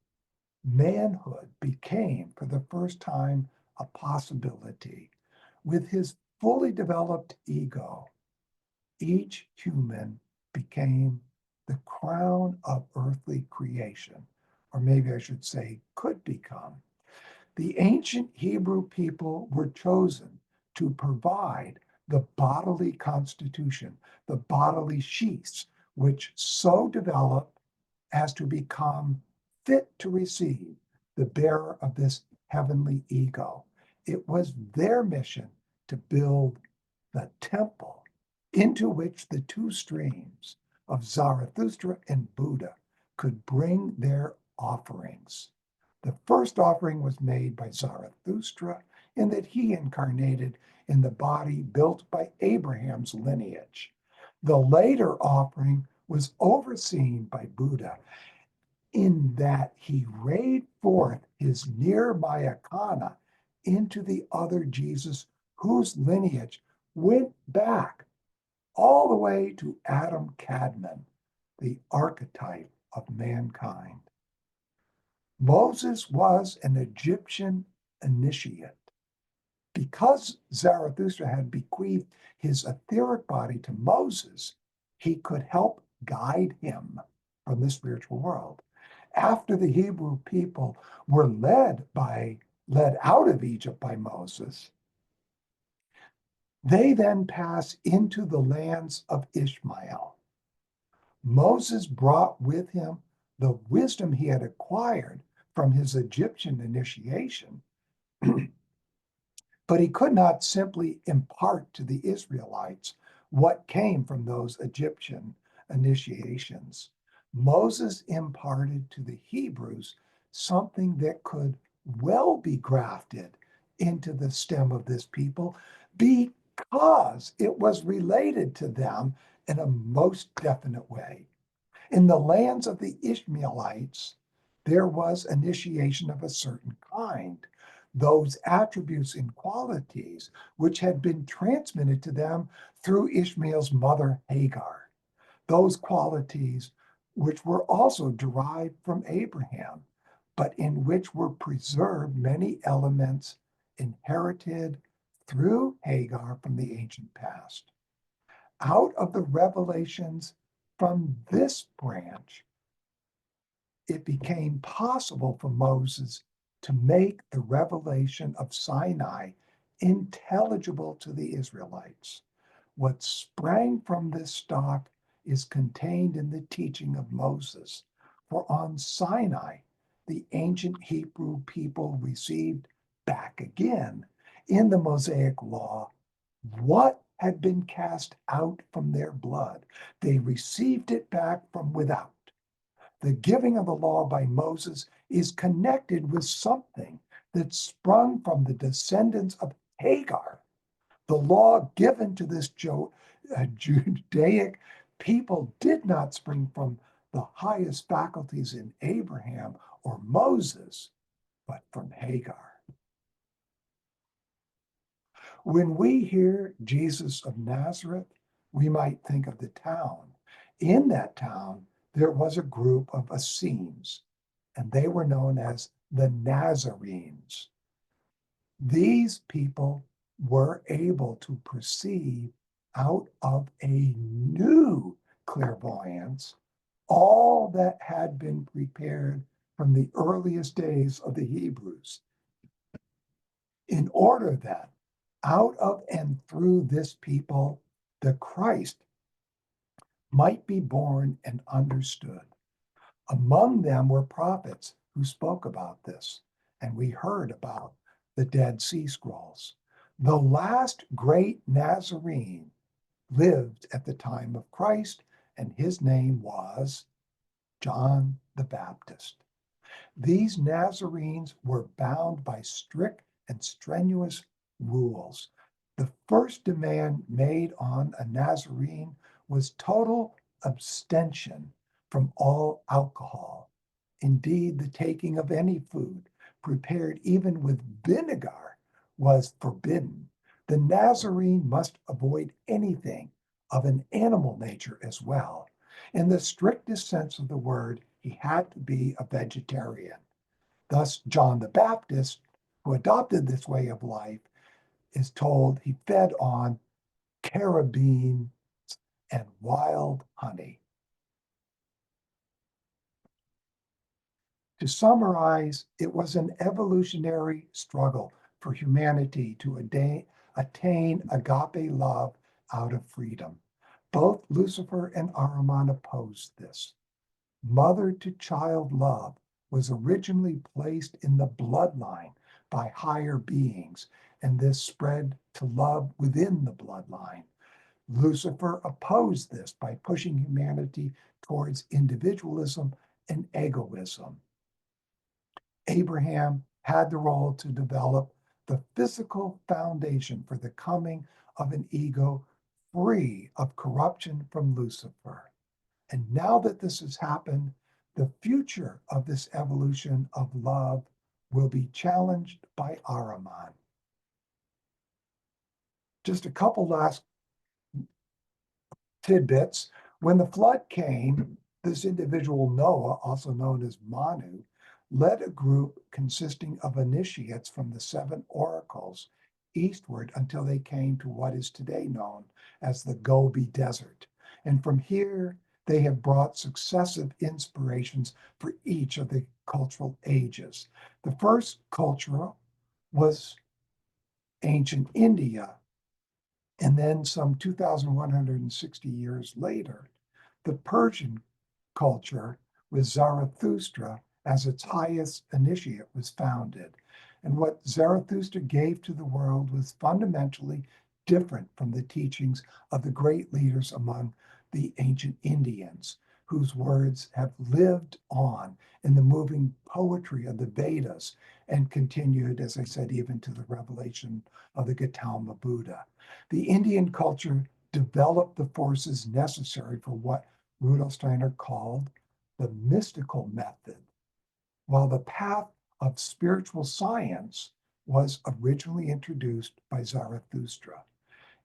manhood became, for the first time, a possibility. With his fully developed ego, each human became the crown of earthly creation, or maybe I should say, could become. The ancient Hebrew people were chosen to provide the bodily constitution, the bodily sheaths, which so develop as to become fit to receive the bearer of this heavenly ego. It was their mission to build the temple into which the two streams of Zarathustra and Buddha could bring their offerings. The first offering was made by Zarathustra in that he incarnated in the body built by Abraham's lineage. The later offering was overseen by Buddha in that he rayed forth his nirmayakana into the other Jesus, whose lineage went back all the way to Adam Kadmon, the archetype of mankind. Moses was an Egyptian initiate. Because Zarathustra had bequeathed his etheric body to Moses, he could help guide him from the spiritual world. After the Hebrew people were led out of Egypt by Moses, they then pass into the lands of Ishmael. Moses brought with him the wisdom he had acquired from his Egyptian initiation, but he could not simply impart to the Israelites what came from those Egyptian initiations. Moses imparted to the Hebrews something that could well be grafted into the stem of this people because it was related to them in a most definite way. In the lands of the Ishmaelites, there was initiation of a certain kind. Those attributes and qualities which had been transmitted to them through Ishmael's mother Hagar. Those qualities which were also derived from Abraham, but in which were preserved many elements inherited through Hagar from the ancient past. Out of the revelations from this branch, it became possible for Moses to make the revelation of Sinai intelligible to the Israelites. What sprang from this stock is contained in the teaching of Moses. For on Sinai, the ancient Hebrew people received back again in the Mosaic law what had been cast out from their blood. They received it back from without. The giving of the law by Moses is connected with something that sprung from the descendants of Hagar. The law given to this Judaic people did not spring from the highest faculties in Abraham or Moses, but from Hagar. When we hear Jesus of Nazareth, we might think of the town. In that town, there was a group of Essenes, and they were known as the Nazarenes. These people were able to perceive out of a new clairvoyance all that had been prepared from the earliest days of the Hebrews, in order that out of and through this people, the Christ might be born and understood. Among them were prophets who spoke about this, and we heard about the Dead Sea Scrolls. The last great Nazarene lived at the time of Christ, and his name was John the Baptist. These Nazarenes were bound by strict and strenuous rules. The first demand made on a Nazarene was total abstention from all alcohol. Indeed, the taking of any food prepared even with vinegar was forbidden. The Nazarene must avoid anything of an animal nature as well. In the strictest sense of the word, he had to be a vegetarian. Thus, John the Baptist, who adopted this way of life, is told he fed on carabines and wild honey. To summarize, it was an evolutionary struggle for humanity to attain agape love out of freedom. Both Lucifer and Ahriman opposed this. Mother-to-child love was originally placed in the bloodline by higher beings, and this spread to love within the bloodline. Lucifer opposed this by pushing humanity towards individualism and egoism. Abraham had the role to develop the physical foundation for the coming of an ego free of corruption from Lucifer. And now that this has happened, the future of this evolution of love will be challenged by Ahriman. Just a couple last tidbits. When the flood came, this individual Noah, also known as Manu, led a group consisting of initiates from the 7 oracles eastward until they came to what is today known as the Gobi Desert. And from here, they have brought successive inspirations for each of the cultural ages. The first culture was ancient India, and then some 2,160 years later, the Persian culture with Zarathustra as its highest initiate was founded. And what Zarathustra gave to the world was fundamentally different from the teachings of the great leaders among the ancient Indians, whose words have lived on in the moving poetry of the Vedas and continued, as I said, even to the revelation of the Gautama Buddha. The Indian culture developed the forces necessary for what Rudolf Steiner called the mystical method, while the path of spiritual science was originally introduced by Zarathustra.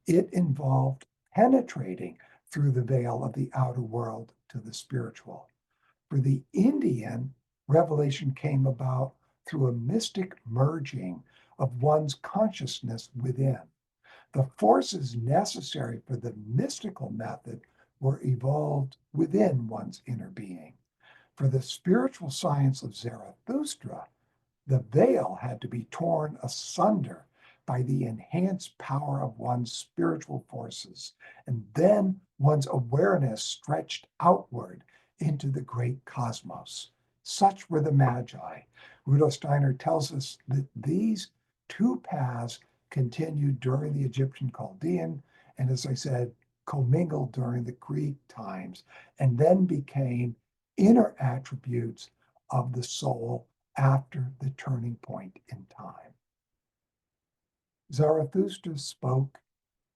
It involved penetrating through the veil of the outer world to the spiritual. For the Indian, revelation came about through a mystic merging of one's consciousness within. The forces necessary for the mystical method were evolved within one's inner being. For the spiritual science of Zarathustra, the veil had to be torn asunder by the enhanced power of one's spiritual forces, and then one's awareness stretched outward into the great cosmos. Such were the Magi. Rudolf Steiner tells us that these 2 paths continued during the Egyptian Chaldean, and as I said, commingled during the Greek times, and then became inner attributes of the soul after the turning point in time. Zarathustra spoke,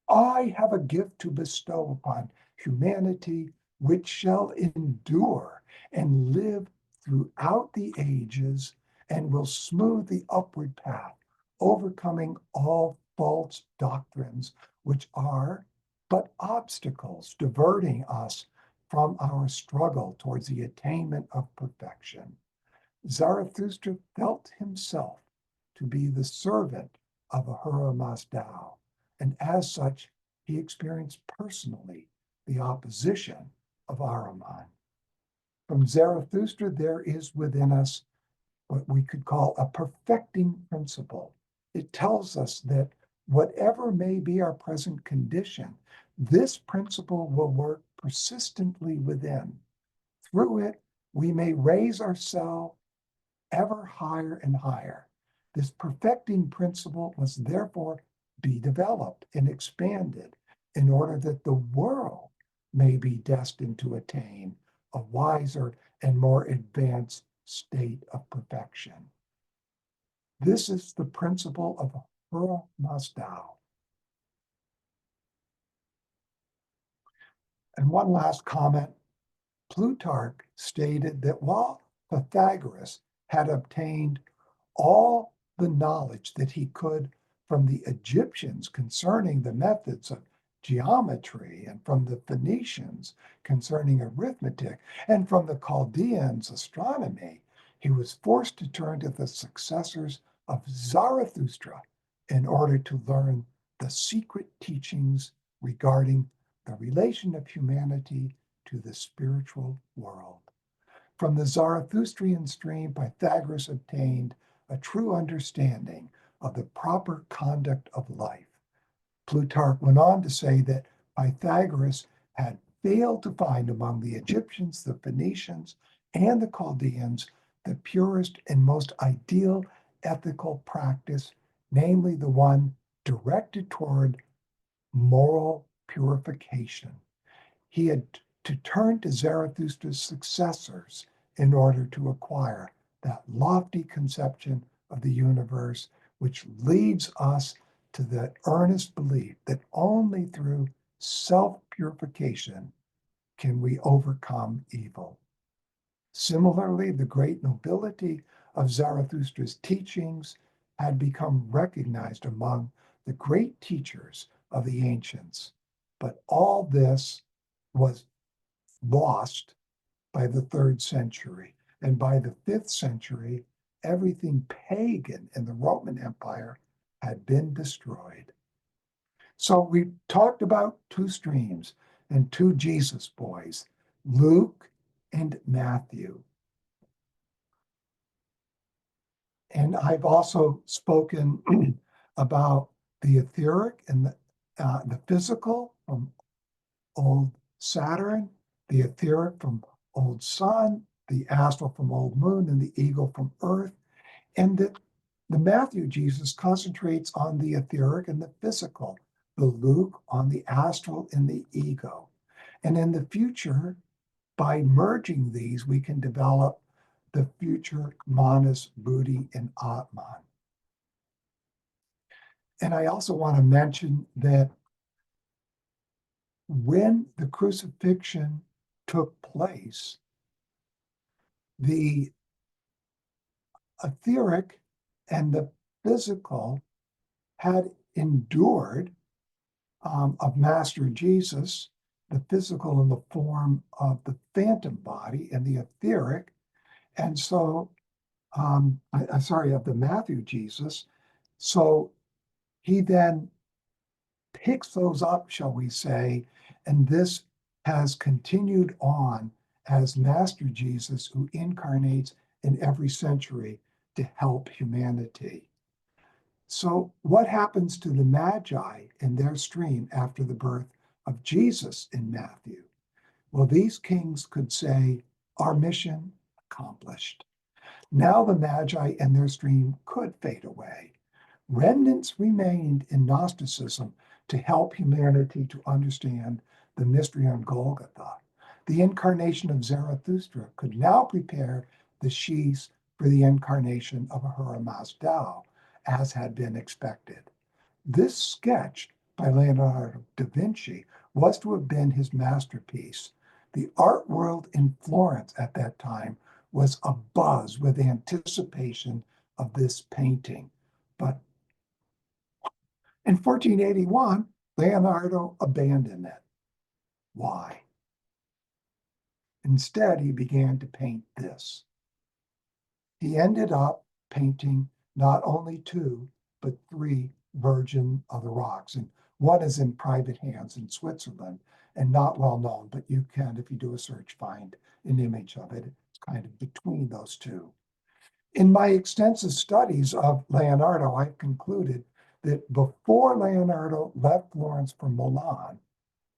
"I have a gift to bestow upon humanity which shall endure and live throughout the ages and will smooth the upward path, overcoming all false doctrines which are but obstacles diverting us from our struggle towards the attainment of perfection." Zarathustra felt himself to be the servant of Ahura Mazda, and as such, he experienced personally the opposition of Ahriman. From Zarathustra, there is within us what we could call a perfecting principle. It tells us that whatever may be our present condition, this principle will work persistently within. Through it, we may raise ourselves ever higher and higher. This perfecting principle must therefore be developed and expanded in order that the world may be destined to attain a wiser and more advanced state of perfection. This is the principle of Ahura Mazda. And one last comment. Plutarch stated that while Pythagoras had obtained all the knowledge that he could from the Egyptians concerning the methods of geometry, and from the Phoenicians concerning arithmetic, and from the Chaldeans astronomy, he was forced to turn to the successors of Zarathustra in order to learn the secret teachings regarding the relation of humanity to the spiritual world. From the Zarathustrian stream, Pythagoras obtained a true understanding of the proper conduct of life, Plutarch went on to say that Pythagoras had failed to find among the Egyptians, the Phoenicians, and the Chaldeans the purest and most ideal ethical practice, namely the one directed toward moral purification. He had to turn to Zarathustra's successors in order to acquire that lofty conception of the universe, which leads us to the earnest belief that only through self-purification can we overcome evil. Similarly, the great nobility of Zarathustra's teachings had become recognized among the great teachers of the ancients. But all this was lost by the 3rd century. And by the 5th century, everything pagan in the Roman Empire had been destroyed. So we talked about 2 streams and 2 Jesus boys, Luke and Matthew. And I've also spoken about the etheric and the physical from old Saturn, the etheric from old Sun, the astral from old Moon, and the eagle from Earth. And that the Matthew Jesus concentrates on the etheric and the physical, the Luke on the astral and the ego. And in the future, by merging these, we can develop the future Manas, Buddhi, and Atman. And I also want to mention that when the crucifixion took place, the etheric and the physical had endured of Master Jesus, the physical in the form of the phantom body and the etheric. And so, of the Matthew Jesus. So he then picks those up, shall we say, and this has continued on as Master Jesus, who incarnates in every century to help humanity. So what happens to the Magi in their stream after the birth of Jesus in Matthew? Well, these kings could say, our mission accomplished. Now the Magi and their stream could fade away. Remnants remained in Gnosticism to help humanity to understand the mystery on Golgotha. The incarnation of Zarathustra could now prepare the sheaths for the incarnation of Ahura Mazda, as had been expected. This sketch by Leonardo da Vinci was to have been his masterpiece. The art world in Florence at that time was abuzz with anticipation of this painting. But in 1481, Leonardo abandoned it. Why? Instead, he began to paint this. He ended up painting not only 2, but 3 Virgin of the Rocks. And one is in private hands in Switzerland and not well known, but you can, if you do a search, find an image of it. It's kind of between those 2. In my extensive studies of Leonardo, I've concluded that before Leonardo left Florence for Milan,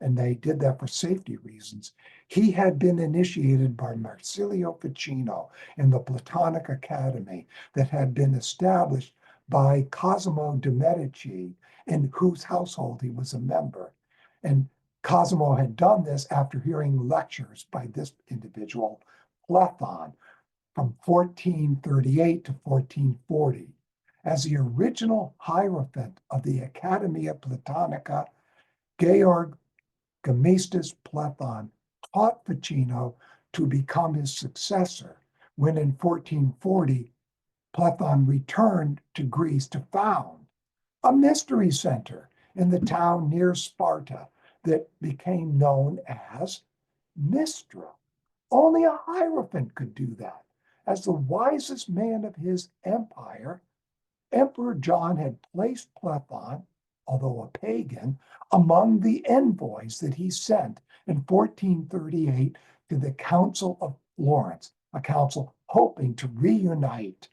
and they did that for safety reasons, he had been initiated by Marsilio Ficino in the Platonic Academy that had been established by Cosimo de' Medici, in whose household he was a member. And Cosimo had done this after hearing lectures by this individual, Platon, from 1438 to 1440. As the original hierophant of the Academia Platonica, Georg Gemistus Platon taught Ficino to become his successor when in 1440, Platon returned to Greece to found a mystery center in the town near Sparta that became known as Mystra. Only a hierophant could do that. As the wisest man of his empire, Emperor John had placed Platon, although a pagan, among the envoys that he sent in 1438 to the Council of Florence, a council hoping to reunite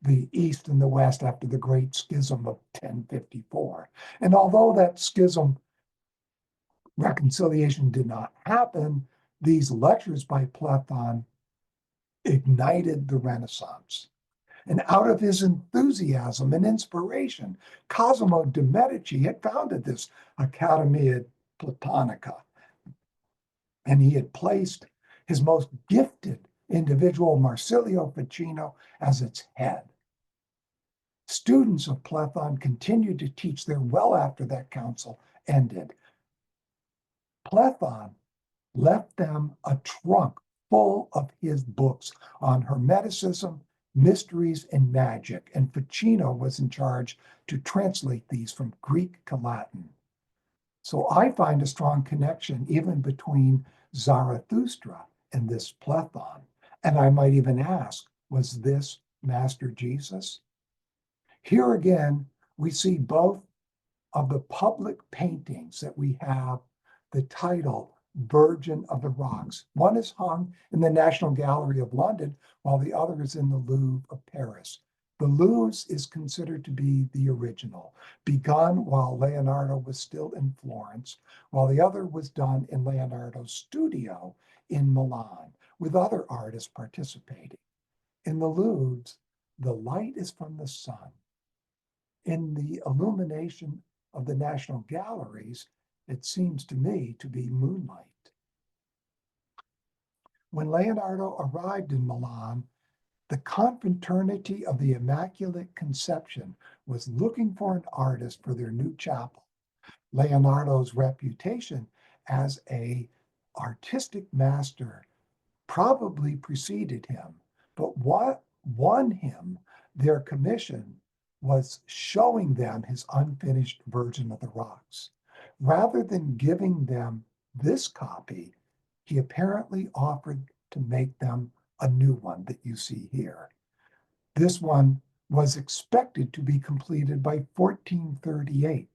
the East and the West after the Great Schism of 1054. And although that schism reconciliation did not happen, these lectures by Platon ignited the Renaissance. And out of his enthusiasm and inspiration, Cosimo de' Medici had founded this Academia Platonica. And he had placed his most gifted individual, Marsilio Ficino, as its head. Students of Platon continued to teach there well after that council ended. Platon left them a trunk full of his books on Hermeticism, mysteries, and magic, and Ficino was in charge to translate these from Greek to Latin. So I find a strong connection even between Zarathustra and this Platon. And I might even ask, was this Master Jesus? Here again, we see both of the public paintings that we have the title Virgin of the Rocks. One is hung in the National Gallery of London, while the other is in the Louvre of Paris. The Louvre is considered to be the original, begun while Leonardo was still in Florence, while the other was done in Leonardo's studio in Milan, with other artists participating. In the Louvre, the light is from the sun. In the illumination of the National Galleries, it seems to me to be moonlight. When Leonardo arrived in Milan, the Confraternity of the Immaculate Conception was looking for an artist for their new chapel. Leonardo's reputation as an artistic master probably preceded him, but what won him their commission was showing them his unfinished Virgin of the Rocks. Rather than giving them this copy, he apparently offered to make them a new one that you see here. This one was expected to be completed by 1438,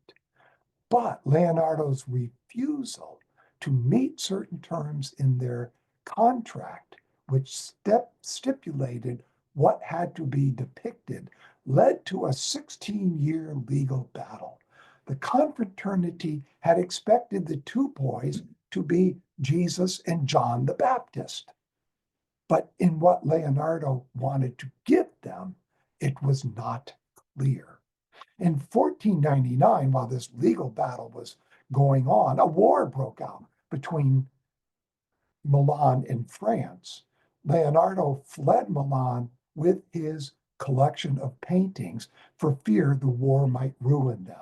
but Leonardo's refusal to meet certain terms in their contract, which stipulated what had to be depicted, led to a 16-year legal battle. The confraternity had expected the two boys to be Jesus and John the Baptist. But in what Leonardo wanted to give them, it was not clear. In 1499, while this legal battle was going on, a war broke out between Milan and France. Leonardo fled Milan with his collection of paintings for fear the war might ruin them.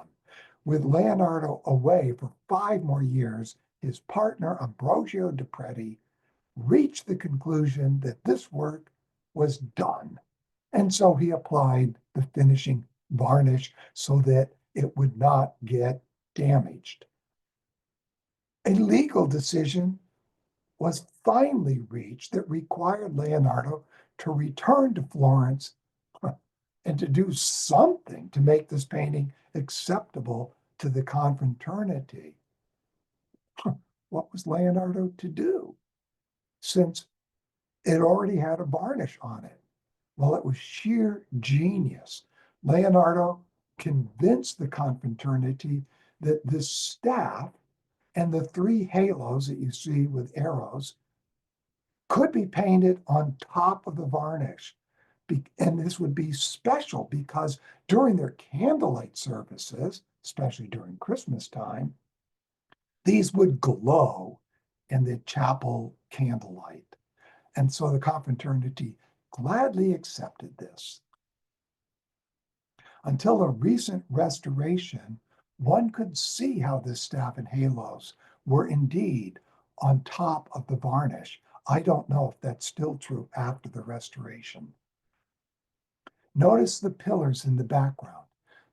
With Leonardo away for 5 more years, his partner Ambrogio de Preti reached the conclusion that this work was done. And so he applied the finishing varnish so that it would not get damaged. A legal decision was finally reached that required Leonardo to return to Florence and to do something to make this painting acceptable to the confraternity. What was Leonardo to do, since it already had a varnish on it? Well, it was sheer genius. Leonardo convinced the confraternity that this staff and the 3 halos that you see with arrows could be painted on top of the varnish. And this would be special because during their candlelight services, especially during Christmas time, these would glow in the chapel candlelight. And so the confraternity gladly accepted this. Until a recent restoration, one could see how the staff and halos were indeed on top of the varnish. I don't know if that's still true after the restoration. Notice the pillars in the background.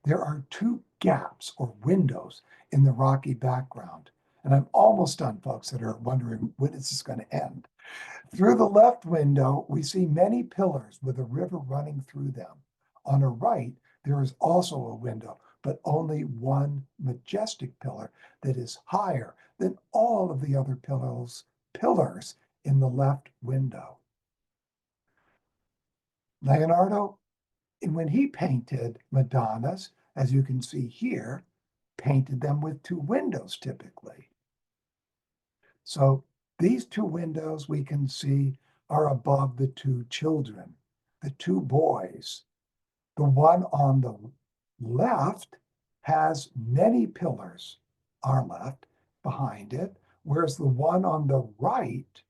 There are 2 gaps or windows in the rocky background. And I'm almost done, folks, that are wondering when is this going to end. Through the left window, we see many pillars with a river running through them. On the right, there is also a window, but only one majestic pillar that is higher than all of the other pillars in the left window. Leonardo And when he painted Madonnas, as you can see here, painted them with two windows typically. So these two windows we can see are above the two children, the two boys. The one on the left has many pillars, our left, behind it, whereas the one on the right,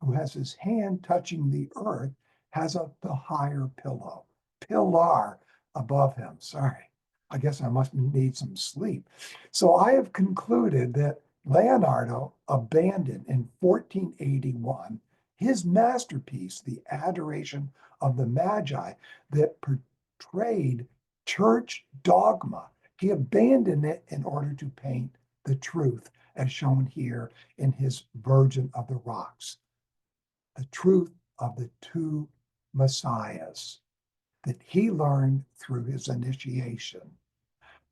who has his hand touching the earth, has the higher pillar above him. Sorry, I guess I must need some sleep. So I have concluded that Leonardo abandoned in 1481 his masterpiece, The Adoration of the Magi, that portrayed church dogma. He abandoned it in order to paint the truth, as shown here in his Virgin of the Rocks, the truth of the two messiahs that he learned through his initiation.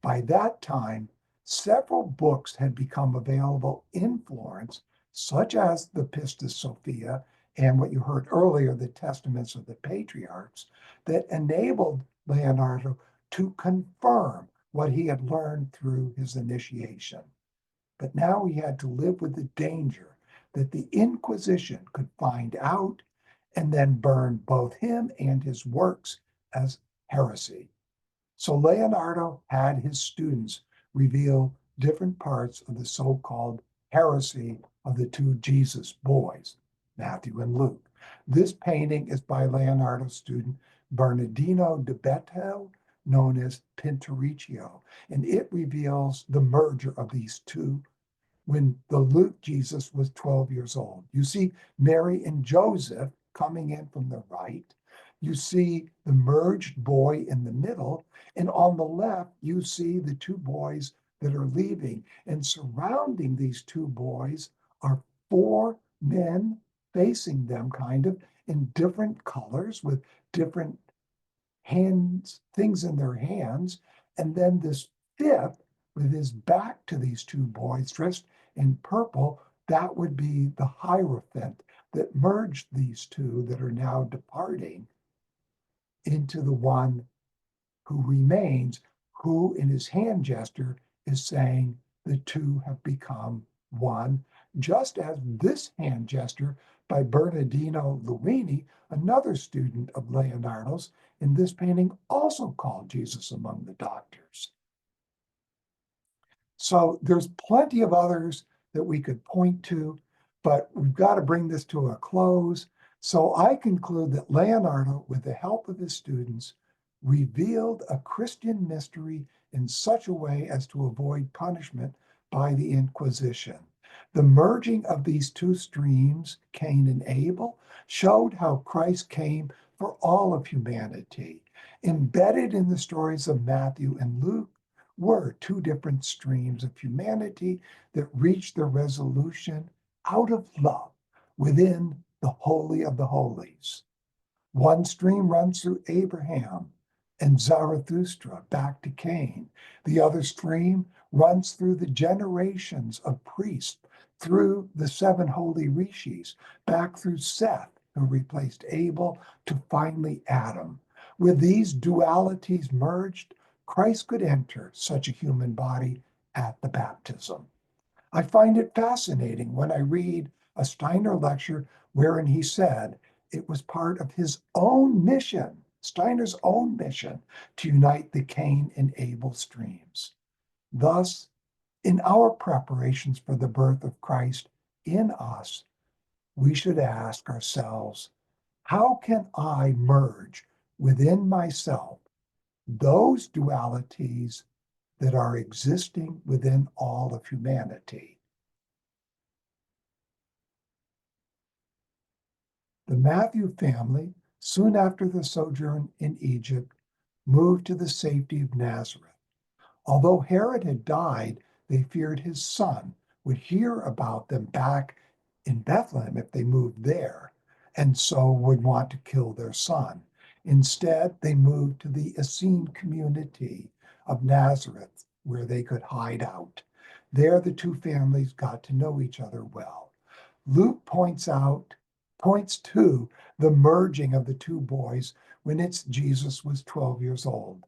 By that time, several books had become available in Florence, such as the Pistis Sophia and what you heard earlier, the Testaments of the Patriarchs, that enabled Leonardo to confirm what he had learned through his initiation. But now he had to live with the danger that the Inquisition could find out and then burn both him and his works as heresy. So Leonardo had his students reveal different parts of the so-called heresy of the two Jesus boys, Matthew and Luke. This painting is by Leonardo's student Bernardino de Bettio, known as Pinturicchio, and it reveals the merger of these two when the Luke Jesus was 12 years old. You see Mary and Joseph coming in from the right. You see the merged boy in the middle. And on the left, you see the two boys that are leaving. And surrounding these two boys are four men facing them, kind of in different colors with different hands, things in their hands. And then this fifth, with his back to these two boys dressed in purple, that would be the Hierophant that merged these two that are now departing into the one who remains, who in his hand gesture is saying the two have become one, just as this hand gesture by Bernardino Luini, another student of Leonardo's, in this painting also called Jesus among the doctors. So there's plenty of others that we could point to, but we've got to bring this to a close. So I conclude that Leonardo, with the help of his students, revealed a Christian mystery in such a way as to avoid punishment by the Inquisition. The merging of these two streams, Cain and Abel, showed how Christ came for all of humanity. Embedded in the stories of Matthew and Luke were two different streams of humanity that reached their resolution out of love within the Holy of the Holies. One stream runs through Abraham and Zarathustra back to Cain. The other stream runs through the generations of priests, through the seven holy rishis, back through Seth, who replaced Abel, to finally Adam. With these dualities merged, Christ could enter such a human body at the baptism. I find it fascinating when I read a Steiner lecture wherein he said it was part of his own mission, Steiner's own mission, to unite the Cain and Abel streams. Thus, in our preparations for the birth of Christ in us, we should ask ourselves, how can I merge within myself those dualities that are existing within all of humanity? The Matthew family, soon after the sojourn in Egypt, moved to the safety of Nazareth. Although Herod had died, they feared his son would hear about them back in Bethlehem if they moved there, and so would want to kill their son. Instead, they moved to the Essene community of Nazareth, where they could hide out. There, the two families got to know each other well. Luke points out points to the merging of the two boys when Jesus was 12 years old.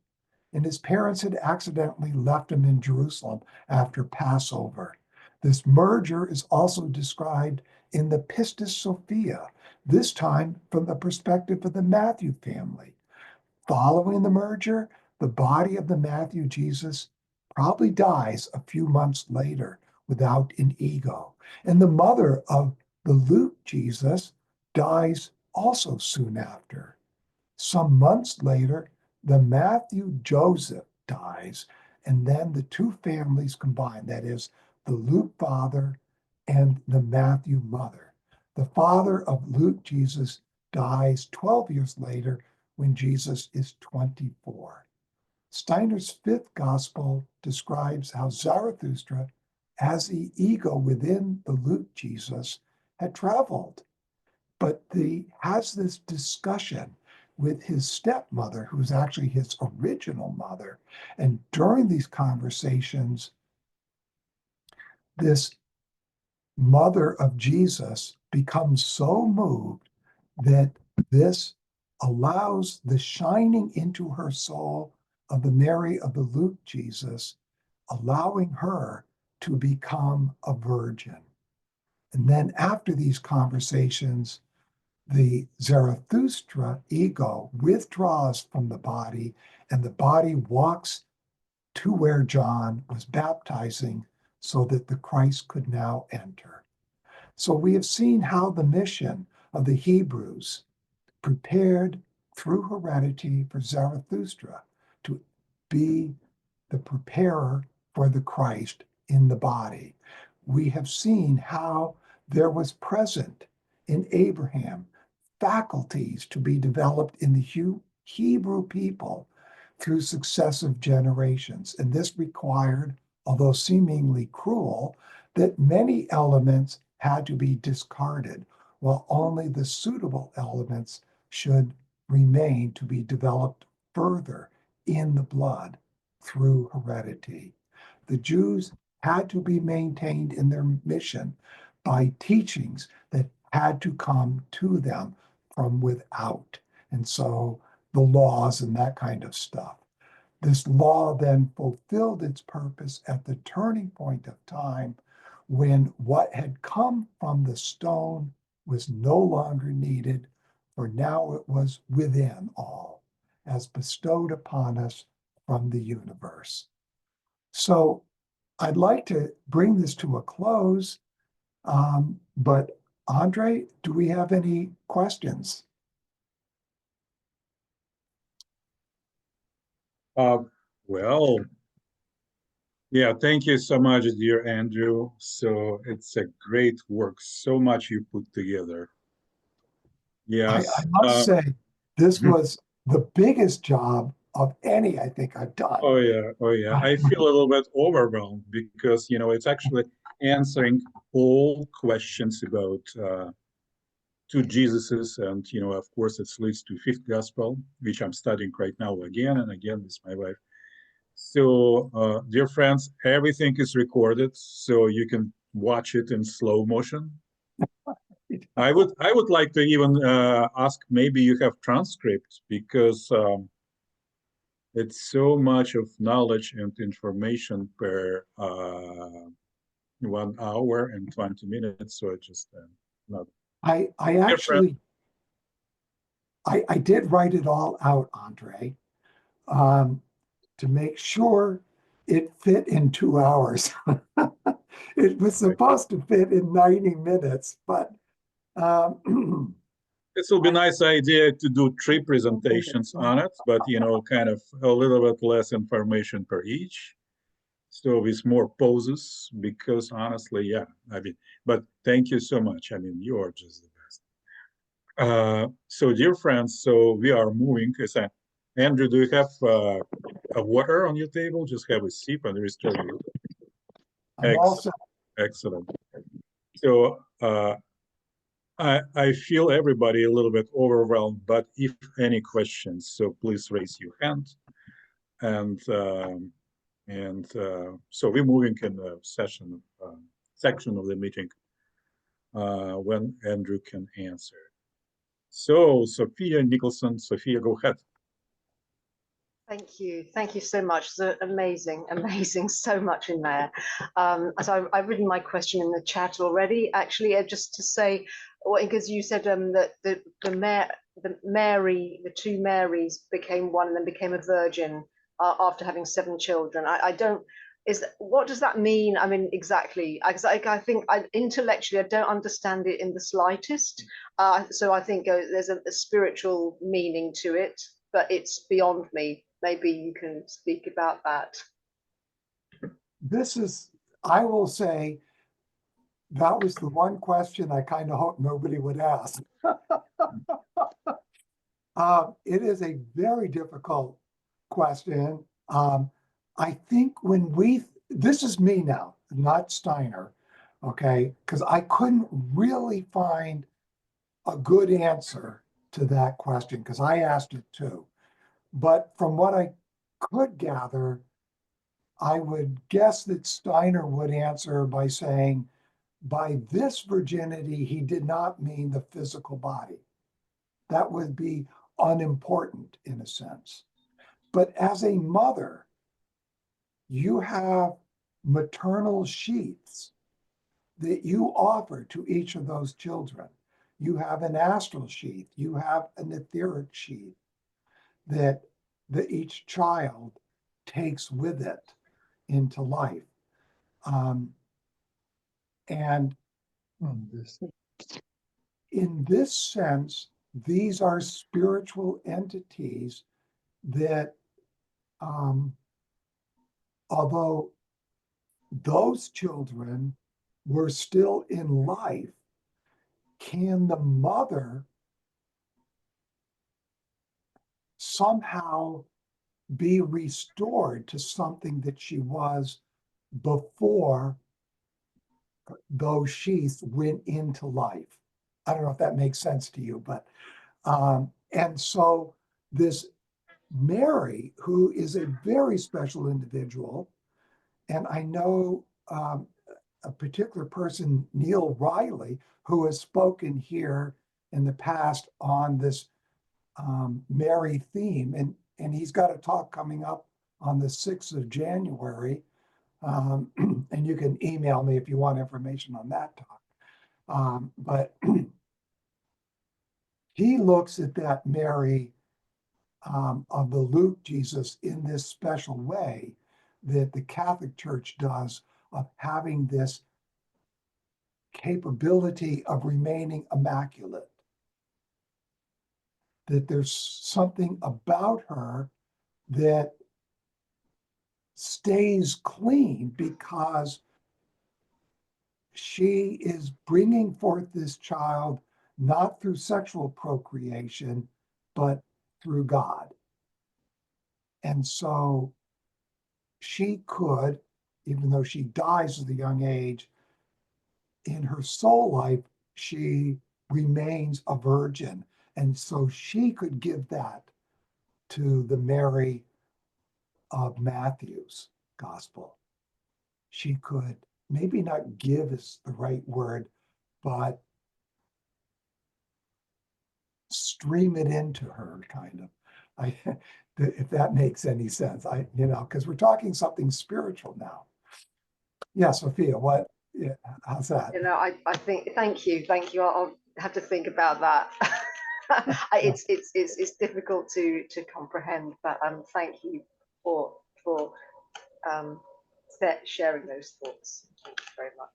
And his parents had accidentally left him in Jerusalem after Passover. This merger is also described in the Pistis Sophia, this time from the perspective of the Matthew family. Following the merger, the body of the Matthew Jesus probably dies a few months later without an ego. And the mother of the Luke Jesus dies also soon after. Some months later, the Matthew Joseph dies, and then the two families combine. That is, the Luke father and the Matthew mother. The father of Luke Jesus dies 12 years later when Jesus is 24. Steiner's fifth gospel describes how Zarathustra, as the ego within the Luke Jesus, had traveled, but has this discussion with his stepmother, who's actually his original mother. And during these conversations, this mother of Jesus becomes so moved that this allows the shining into her soul of the Mary of the Luke Jesus, allowing her to become a virgin. And then after these conversations, the Zarathustra ego withdraws from the body, and the body walks to where John was baptizing so that the Christ could now enter. So we have seen how the mission of the Hebrews prepared through heredity for Zarathustra to be the preparer for the Christ in the body. We have seen how there was present in Abraham faculties to be developed in the Hebrew people through successive generations. And this required, although seemingly cruel, that many elements had to be discarded, while only the suitable elements should remain to be developed further in the blood through heredity. The Jews had to be maintained in their mission by teachings that had to come to them from without. And so the laws and that kind of stuff. This law then fulfilled its purpose at the turning point of time when what had come from the stone was no longer needed, for now it was within all, as bestowed upon us from the universe. So I'd like to bring this to a close, but Andre, do we have any questions?
Well, yeah, thank you so much, dear Andrew. So it's a great work, so much you put together.
I
Yes.
must say, this
Mhm.
was the biggest job of any I think I've done.
Oh yeah, oh yeah. I feel a little bit overwhelmed because it's actually answering all questions about two Jesuses, and of course, it leads to fifth gospel, which I'm studying right now again and again with my wife. So, dear friends, everything is recorded, so you can watch it in slow motion. I would like to even ask, maybe you have transcripts, because it's so much of knowledge and information per 1 hour and 20 minutes. So it's just not.
I
Dear friend,
actually I did write it all out, Andre, to make sure it fit in 2 hours. It was supposed to fit in 90 minutes, but
this will be a nice idea to do 3 presentations on it, but kind of a little bit less information per each. So with more poses, because honestly, yeah, but thank you so much. You are just the best. So dear friends, so we are moving. Andrew, do you have a water on your table? Just have a sip and restore you.
I'm
Excellent,
also
excellent. So I feel everybody a little bit overwhelmed, but if any questions, so please raise your hand. And so we're moving in the section of the meeting. when Andrew can answer. So, Sophia Nicholson, Sophia, go ahead.
Thank you. Thank you so much. It's amazing, amazing, so much in there. So I've written my question in the chat already, actually, just to say, because you said that the two Marys became one and then became a virgin after having 7 children. I don't, what does that mean? I mean, exactly. I think intellectually, I don't understand it in the slightest. So I think there's a spiritual meaning to it, but it's beyond me. Maybe you can speak about that.
I will say, that was the one question I kind of hope nobody would ask. It is a very difficult question. I think this is me now, not Steiner, okay? Because I couldn't really find a good answer to that question, because I asked it too. But from what I could gather, I would guess that Steiner would answer by saying, by this virginity, he did not mean the physical body. That would be unimportant in a sense. But as a mother, you have maternal sheaths that you offer to each of those children. You have an astral sheath, you have an etheric sheath that each child takes with it into life. And in this sense, these are spiritual entities that, although those children were still in life, can the mother somehow be restored to something that she was before those sheaths went into life? I don't know if that makes sense to you, but and so this Mary, who is a very special individual, and I know a particular person, Neil Riley, who has spoken here in the past on this Mary theme, and he's got a talk coming up on the 6th of January, and you can email me if you want information on that talk. But he looks at that Mary of the Luke Jesus in this special way that the Catholic Church does, of having this capability of remaining immaculate. That there's something about her that stays clean because she is bringing forth this child not through sexual procreation, but through God. And so she could, even though she dies at a young age, in her soul life, she remains a virgin. And so she could give that to the Mary of Matthew's gospel. She could, maybe not give is the right word, but stream it into her, kind of. If that makes any sense, because we're talking something spiritual now. Yeah, Sophia, how's that?
I think, thank you. I'll have to think about that. It's difficult to comprehend, but thank you for sharing those thoughts. Thank you very much.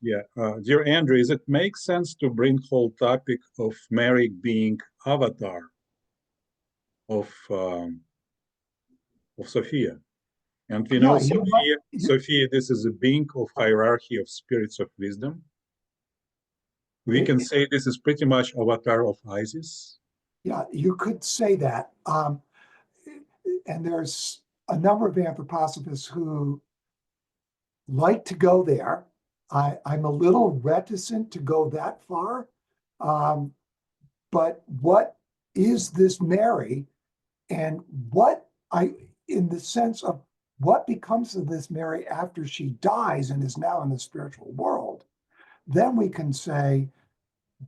Yeah, dear Andrew, does it make sense to bring whole topic of Mary being avatar of Sophia? And we know, Sophia, this is a being of hierarchy of spirits of wisdom. We can say this is pretty much avatar of Isis.
Yeah, you could say that. And there's a number of anthroposophists who like to go there. I'm a little reticent to go that far. But what is this Mary? And in the sense of what becomes of this Mary after she dies and is now in the spiritual world, then we can say,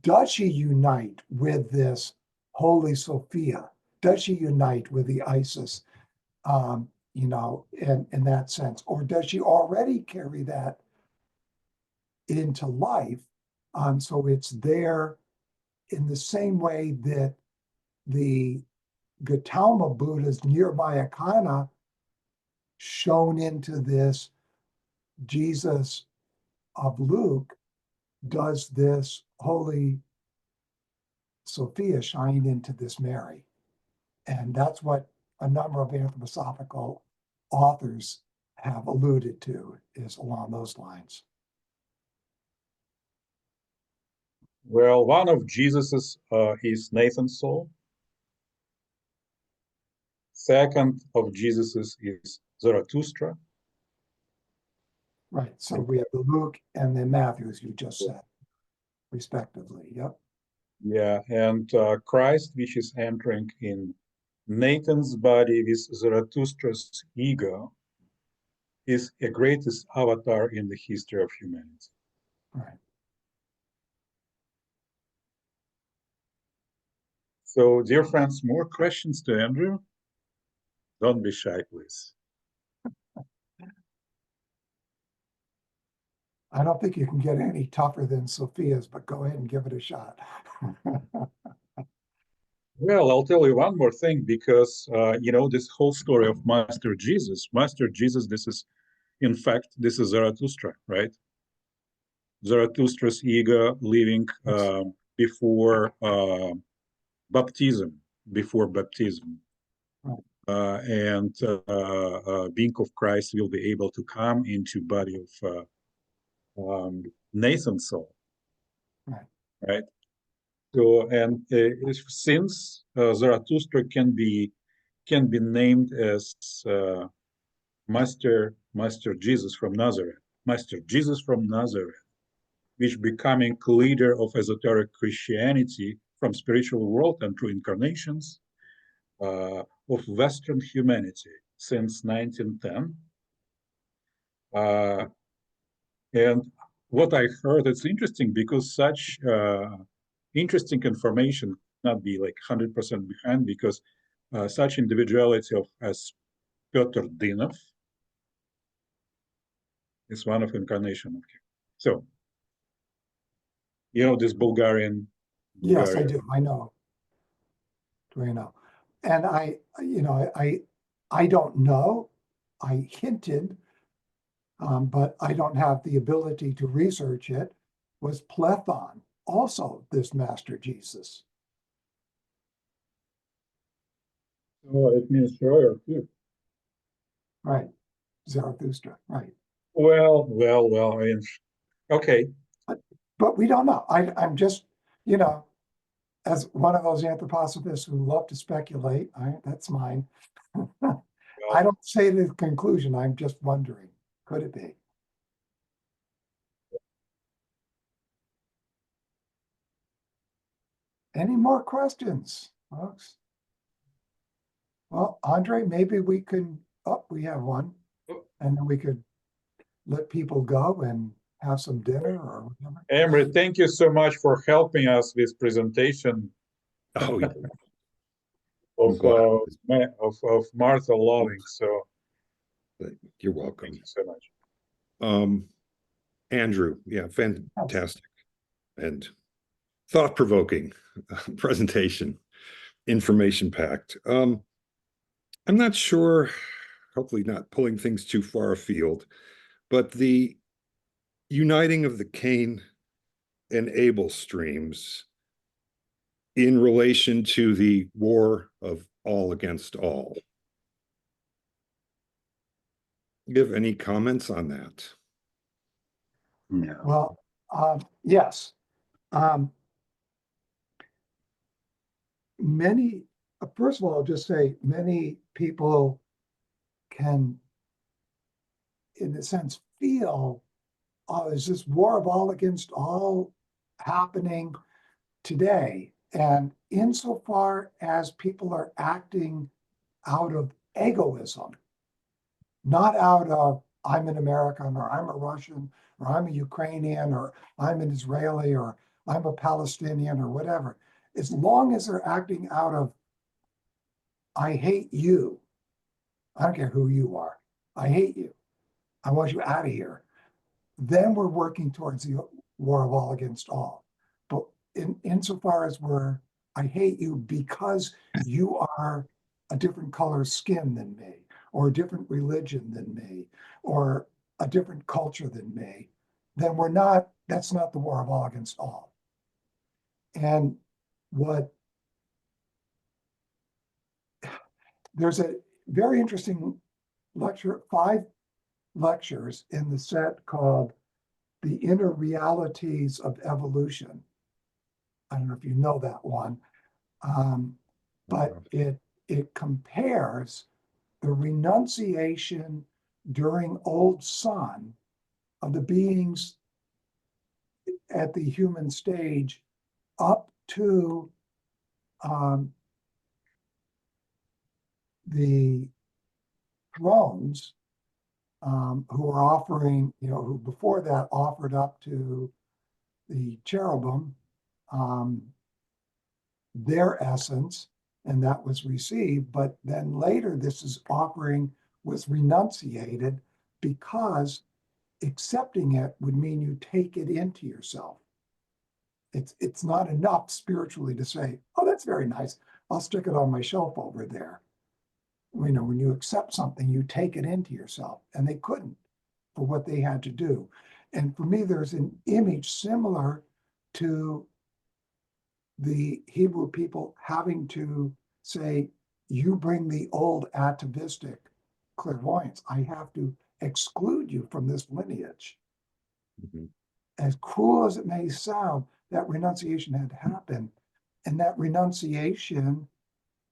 does she unite with this Holy Sophia? Does she unite with the Isis, in that sense? Or does she already carry that into life? So it's there in the same way that the Gautama Buddha's nearby ikana shown into this Jesus of Luke, does this Holy Sophia shine into this Mary? And that's what a number of anthroposophical authors have alluded to, is along those lines.
Well, one of Jesus's is Nathan's soul. Second of Jesus's is Zarathustra.
Right. So we have the Luke and the Matthew, as you just said, respectively. Yep.
Yeah, and Christ, which is entering in Nathan's body with Zarathustra's ego, is a greatest avatar in the history of humanity.
Right.
So, dear friends, more questions to Andrew? Don't be shy, please.
I don't think you can get any tougher than Sophia's, but go ahead and give it a shot.
Well, I'll tell you one more thing, because, this whole story of Master Jesus, this is, in fact, this is Zarathustra, right? Zarathustra's ego living before baptism. And being of Christ will be able to come into body of Nathan's soul, right? So, and since Zarathustra can be named as Master Jesus from Nazareth, which becoming leader of esoteric Christianity from spiritual world and true incarnations of Western humanity since 1910. And what I heard, it's interesting, because such interesting information not be like 100% behind, because such individuality as Petr Dinov is one of incarnation of him. So, this Bulgarian.
Yes, I do. I know. Do I know? And I don't know. I hinted, but I don't have the ability to research it. Was Plethon also this Master Jesus?
Oh, it means Schroyer too.
Right. Zarathustra. Right.
Well. I mean, okay.
But we don't know. I'm just, as one of those anthroposophists who love to speculate, that's mine. I don't say the conclusion. I'm just wondering, could it be? Any more questions, folks? Well, Andre, maybe we can, we have one, and then we could let people go and have some dinner or whatever.
Emre, thank you so much for helping us with presentation
Oh, yeah.
of Martha Loving. So
You're welcome.
Thank you so much.
Andrew, yeah, fantastic and thought-provoking presentation, information-packed. I'm not sure, hopefully not pulling things too far afield, but the uniting of the Cain and Abel streams in relation to the war of all against all. You have any comments on that?
No.
Well, yes. First of all, I'll just say many people can, in a sense, feel, is this war of all against all happening today? And insofar as people are acting out of egoism, not out of, I'm an American or I'm a Russian or I'm a Ukrainian, or I'm an Israeli, or I'm a Palestinian, or whatever. As long as they're acting out of, I hate you. I don't care who you are. I hate you. I want you out of here. Then we're working towards the war of all against all. But insofar as I hate you because you are a different color skin than me, or a different religion than me, or a different culture than me, then that's not the war of all against all. And there's a very interesting lecture, 5 lectures in the set called The Inner Realities of Evolution. I don't know if you know that one, but it compares the renunciation during Old Sun of the beings at the human stage up to the thrones, who are offering, who before that offered up to the cherubim their essence, and that was received. But then later, this offering was renunciated because accepting it would mean you take it into yourself. It's not enough spiritually to say, oh, that's very nice, I'll stick it on my shelf over there. When you accept something, you take it into yourself, and they couldn't for what they had to do. And for me, there's an image similar to the Hebrew people having to say, you bring the old atavistic clairvoyance. I have to exclude you from this lineage.
Mhm.
As cruel as it may sound, that renunciation had to happen. And that renunciation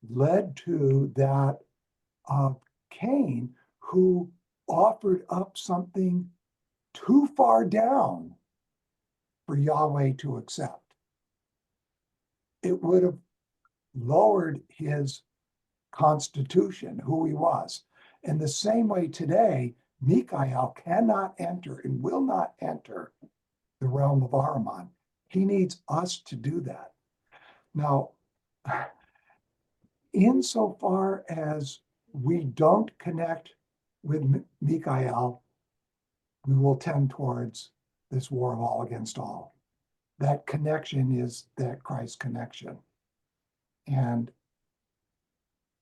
led to that of Cain, who offered up something too far down for Yahweh to accept. It would have lowered his constitution, who he was. In the same way today, Michael cannot enter and will not enter the realm of Ahriman. He needs us to do that. Now, insofar as we don't connect with Michael, we will tend towards this war of all against all. That connection is that Christ connection. And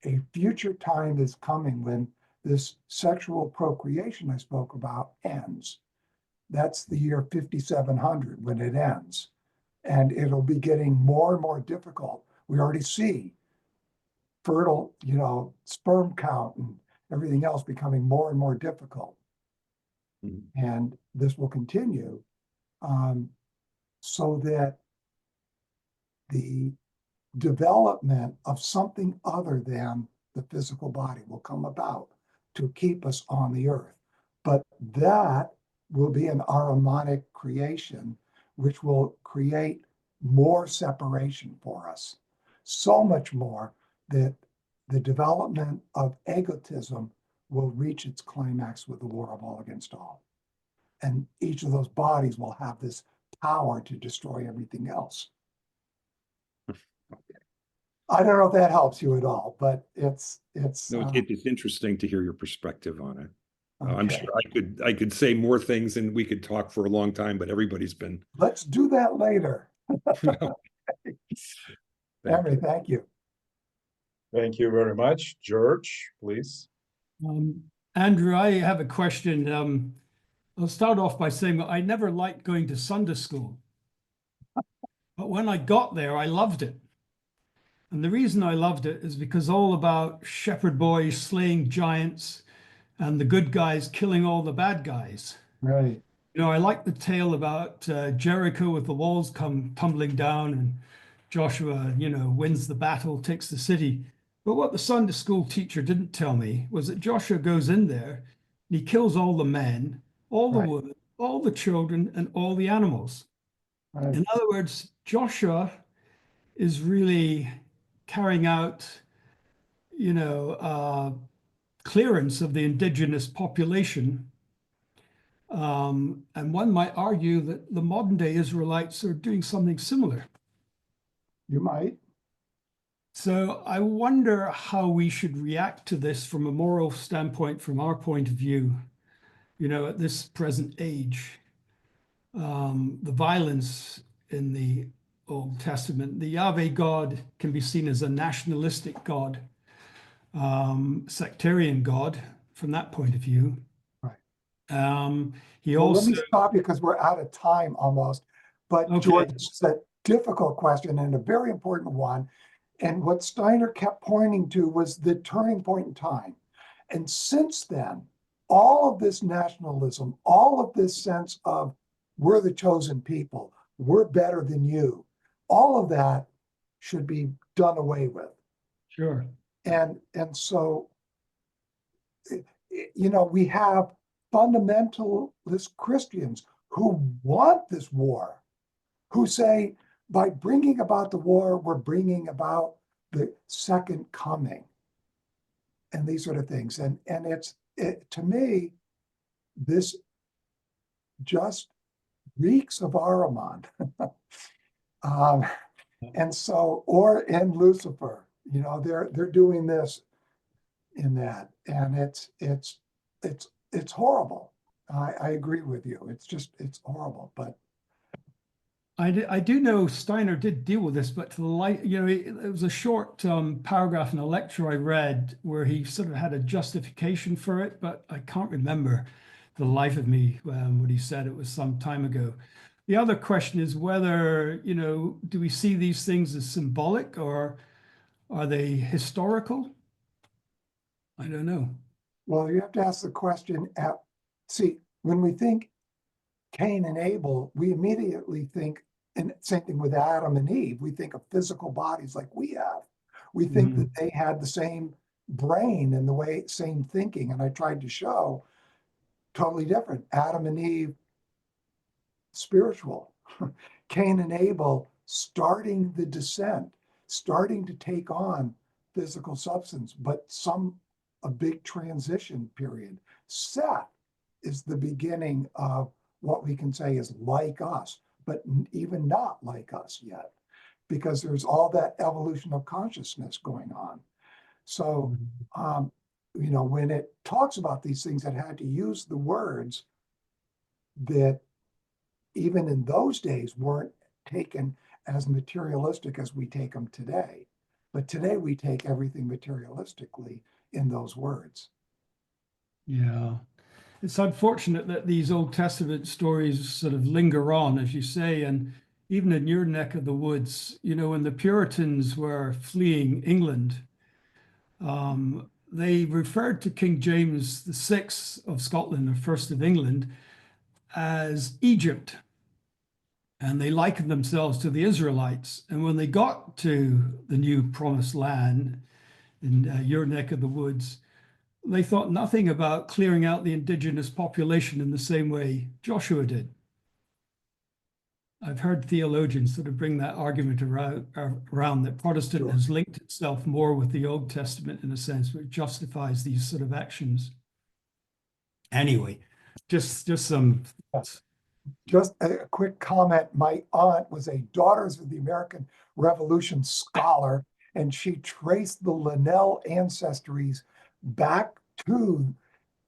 a future time is coming when this sexual procreation I spoke about ends. That's the year 5700 when it ends. And it'll be getting more and more difficult. We already see fertile, sperm count and everything else becoming more and more difficult. Mm-hmm. And this will continue so that the development of something other than the physical body will come about to keep us on the earth. But that will be an Ahrimanic creation, which will create more separation for us. So much more that the development of egotism will reach its climax with the war of all against all. And each of those bodies will have this power to destroy everything else. I don't know if that helps you at all, but it's
No, it's interesting to hear your perspective on it.
okay.
I'm sure I could say more things and we could talk for a long time, but everybody's been.
Let's do that later. Henry, thank you.
Thank you very much. George, please.
Andrew, I have a question. I'll start off by saying I never liked going to Sunday school, but when I got there, I loved it. And the reason I loved it is because all about shepherd boys slaying giants and the good guys killing all the bad guys.
Right.
I like the tale about Jericho with the walls come tumbling down and Joshua, wins the battle, takes the city. But what the Sunday school teacher didn't tell me was that Joshua goes in there and he kills all the men, all the women, all the children, and all the animals. Right. In other words, Joshua is really carrying out, clearance of the indigenous population And one might argue that the modern day Israelites are doing something similar.
You might.
So I wonder how we should react to this from a moral standpoint, from our point of view, at this present age. The violence in the Old Testament, the Yahweh God can be seen as a nationalistic God, sectarian God from that point of view.
Right.
He
Well,
also.
let me stop you because we're out of time almost. But
Okay.
George, it's a difficult question and a very important one. And what Steiner kept pointing to was the turning point in time. And since then, all of this nationalism, all of this sense of we're the chosen people, we're better than you, all of that should be done away with.
Sure.
And so, we have fundamentalist Christians who want this war, who say, by bringing about the war, we're bringing about the second coming and these sort of things. And to me, this just reeks of Ahriman. And so, or in Lucifer, they're doing this in that, and it's horrible. I agree with you. It's horrible, but
I do know Steiner did deal with this, but to the light, it was a short paragraph in a lecture I read where he sort of had a justification for it, but I can't remember the life of me what he said. It was some time ago. The other question is whether, do we see these things as symbolic or are they historical? I don't know.
Well, you have to ask the question when we think Cain and Abel, we immediately think, and same thing with Adam and Eve, we think of physical bodies like we have. We think that they had the same brain and the same thinking. And I tried to show totally different. Adam and Eve, spiritual. Cain and Abel, starting the descent, starting to take on physical substance, but a big transition period. Seth is the beginning of what we can say is like us, but even not like us yet, because there's all that evolution of consciousness going on. So, when it talks about these things, it had to use the words that even in those days weren't taken as materialistic as we take them today. But today we take everything materialistically in those words.
Yeah. It's unfortunate that these Old Testament stories sort of linger on, as you say, and even in your neck of the woods, when the Puritans were fleeing England, they referred to King James VI of Scotland, or first of England, as Egypt. And they likened themselves to the Israelites. And when they got to the new promised land in your neck of the woods, they thought nothing about clearing out the indigenous population in the same way Joshua did. I've heard theologians sort of bring that argument around that Protestant has linked itself more with the Old Testament in a sense, which justifies these sort of actions. Anyway, just some thoughts.
Just a quick comment. My aunt was a Daughters of the American Revolution scholar, and she traced the Linnell ancestries back to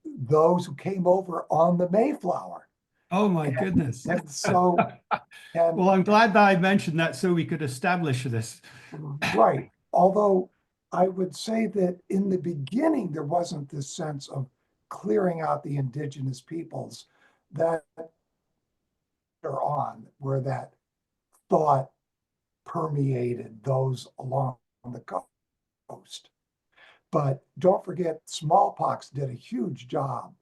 those who came over on the Mayflower.
Oh my goodness.
And so,
well, I'm glad that I mentioned that so we could establish this.
Right. Although I would say that in the beginning, there wasn't this sense of clearing out the indigenous peoples that are on, where that thought permeated those along the coast. But don't forget, smallpox did a huge job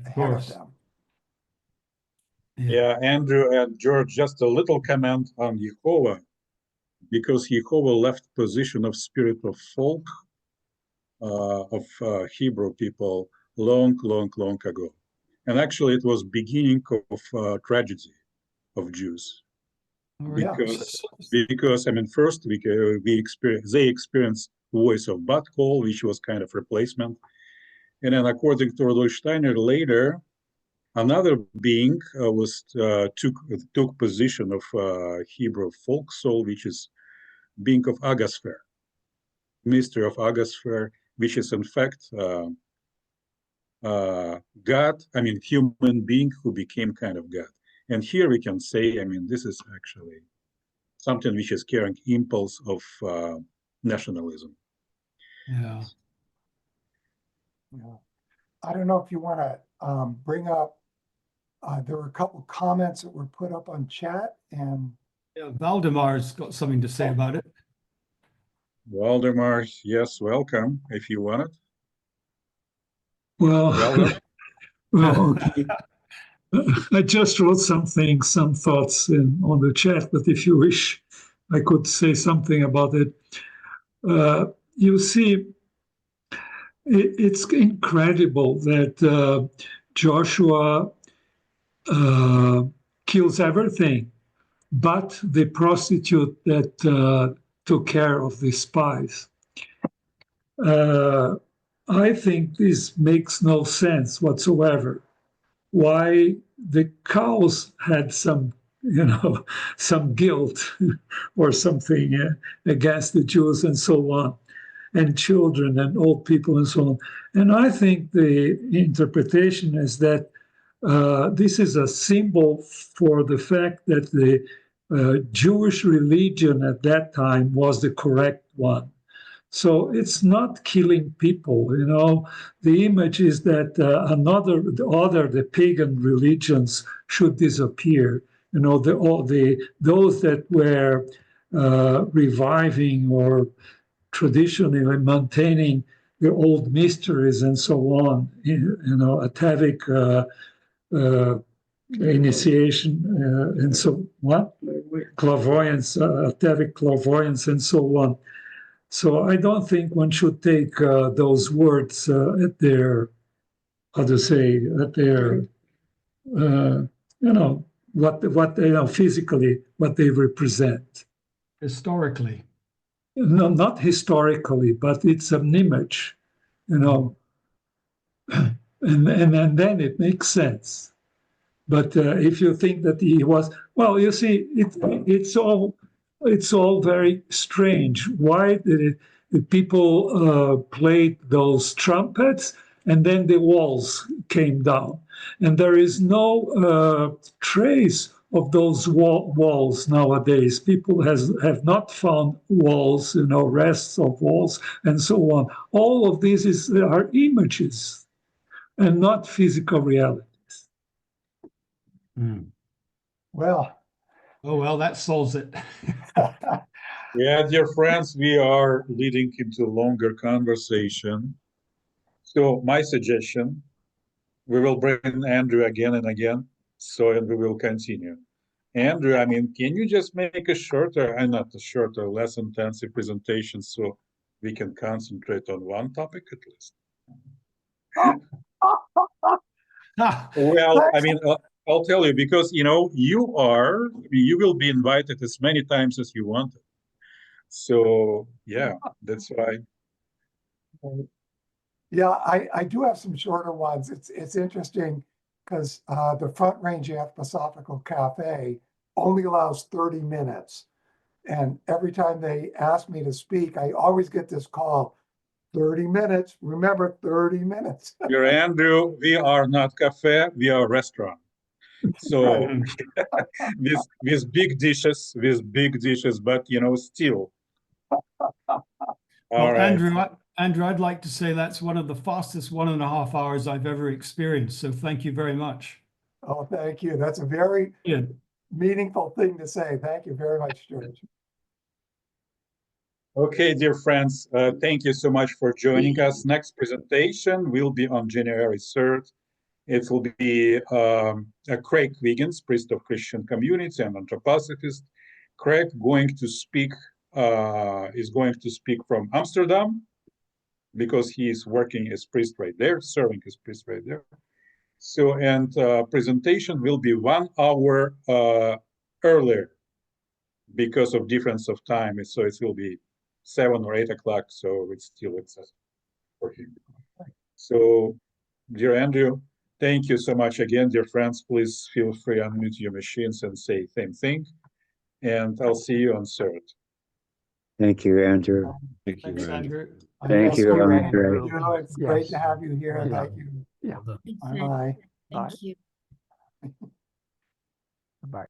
ahead of them.
Yeah, Andrew and George, just a little comment on Jehovah, because Jehovah left position of spirit of folk of Hebrew people long ago. And actually it was beginning of tragedy of Jews. Because I mean, first they experienced voice of bat call, which was kind of replacement. And then according to Rudolf Steiner later, Another being took position of Hebrew folk soul, which is being of Agasphere, mystery of Agasphere, which is in fact God, I mean, human being who became kind of God. And here we can say, I mean, this is actually something which is carrying impulse of nationalism.
Yeah.
Yeah. I don't know if you want to bring up, there were a couple comments that were put up on chat, and
Yeah, Valdemar's got something to say about it.
Waldemar, yes, welcome if you want it.
Well,
Waldemar?
well, okay. I just wrote some thoughts on the chat, but if you wish, I could say something about it. You see, it's incredible that Joshua kills everything but the prostitute that took care of the spies. I think this makes no sense whatsoever. Why the cows had some, some guilt or something against the Jews and so on, and children and old people and so on. And I think the interpretation is that this is a symbol for the fact that the Jewish religion at that time was the correct one. So it's not killing people, The image is that the pagan religions should disappear. Those that were reviving or traditionally maintaining the old mysteries and so on, atavic initiation and so what? Clairvoyance, atavic clairvoyance and so on. So I don't think one should take those words at their, physically, what they represent.
Historically.
No, not historically, but it's an image, and then it makes sense. But if you think that he was, well, you see, it's all very strange. Why did people played those trumpets and then the walls came down, and there is no trace of those walls nowadays. People have not found walls, rests of walls and so on. All of these are images and not physical reality.
well,
Oh, well, that solves it.
Yeah, dear friends, we are leading into longer conversation. So my suggestion, we will bring Andrew again and again, and we will continue. Andrew, I mean, can you just make a shorter, less intensive presentation so we can concentrate on one topic at least? Well, I mean, I'll tell you, because, you will be invited as many times as you want. So, yeah, that's why.
Yeah, I do have some shorter ones. It's interesting because the Front Range Anthroposophical Cafe only allows 30 minutes. And every time they ask me to speak, I always get this call, 30 minutes. Remember, 30 minutes.
Dear Andrew, we are not cafe, we are restaurant. So with big dishes, but still.
Well,
right.
Andrew, I'd like to say that's one of the fastest 1.5 hours I've ever experienced. So thank you very much.
Oh, thank you. That's a very meaningful thing to say. Thank you very much, George.
Okay, dear friends, thank you so much for joining us. Next presentation will be on January 3rd. It will be Craig Wiggins, priest of Christian community and anthroposophist. Craig is going to speak from Amsterdam, because he is working as priest right there, serving as priest right there. So, and presentation will be 1 hour earlier because of difference of time. So it will be 7 or 8 o'clock. So it's still accessible for him. So, dear Andrew, Thank you so much again, dear friends. Please feel free to unmute your machines and say same thing. And I'll see you on third.
Thank you, Andrew.
Thank you,
Thanks,
Andrew.
Andrew.
Thank you, Andre.
It's great
Yes.
to have you here.
Yeah.
Thank you.
Yeah.
Bye-bye.
Bye.
Thank you.
Bye.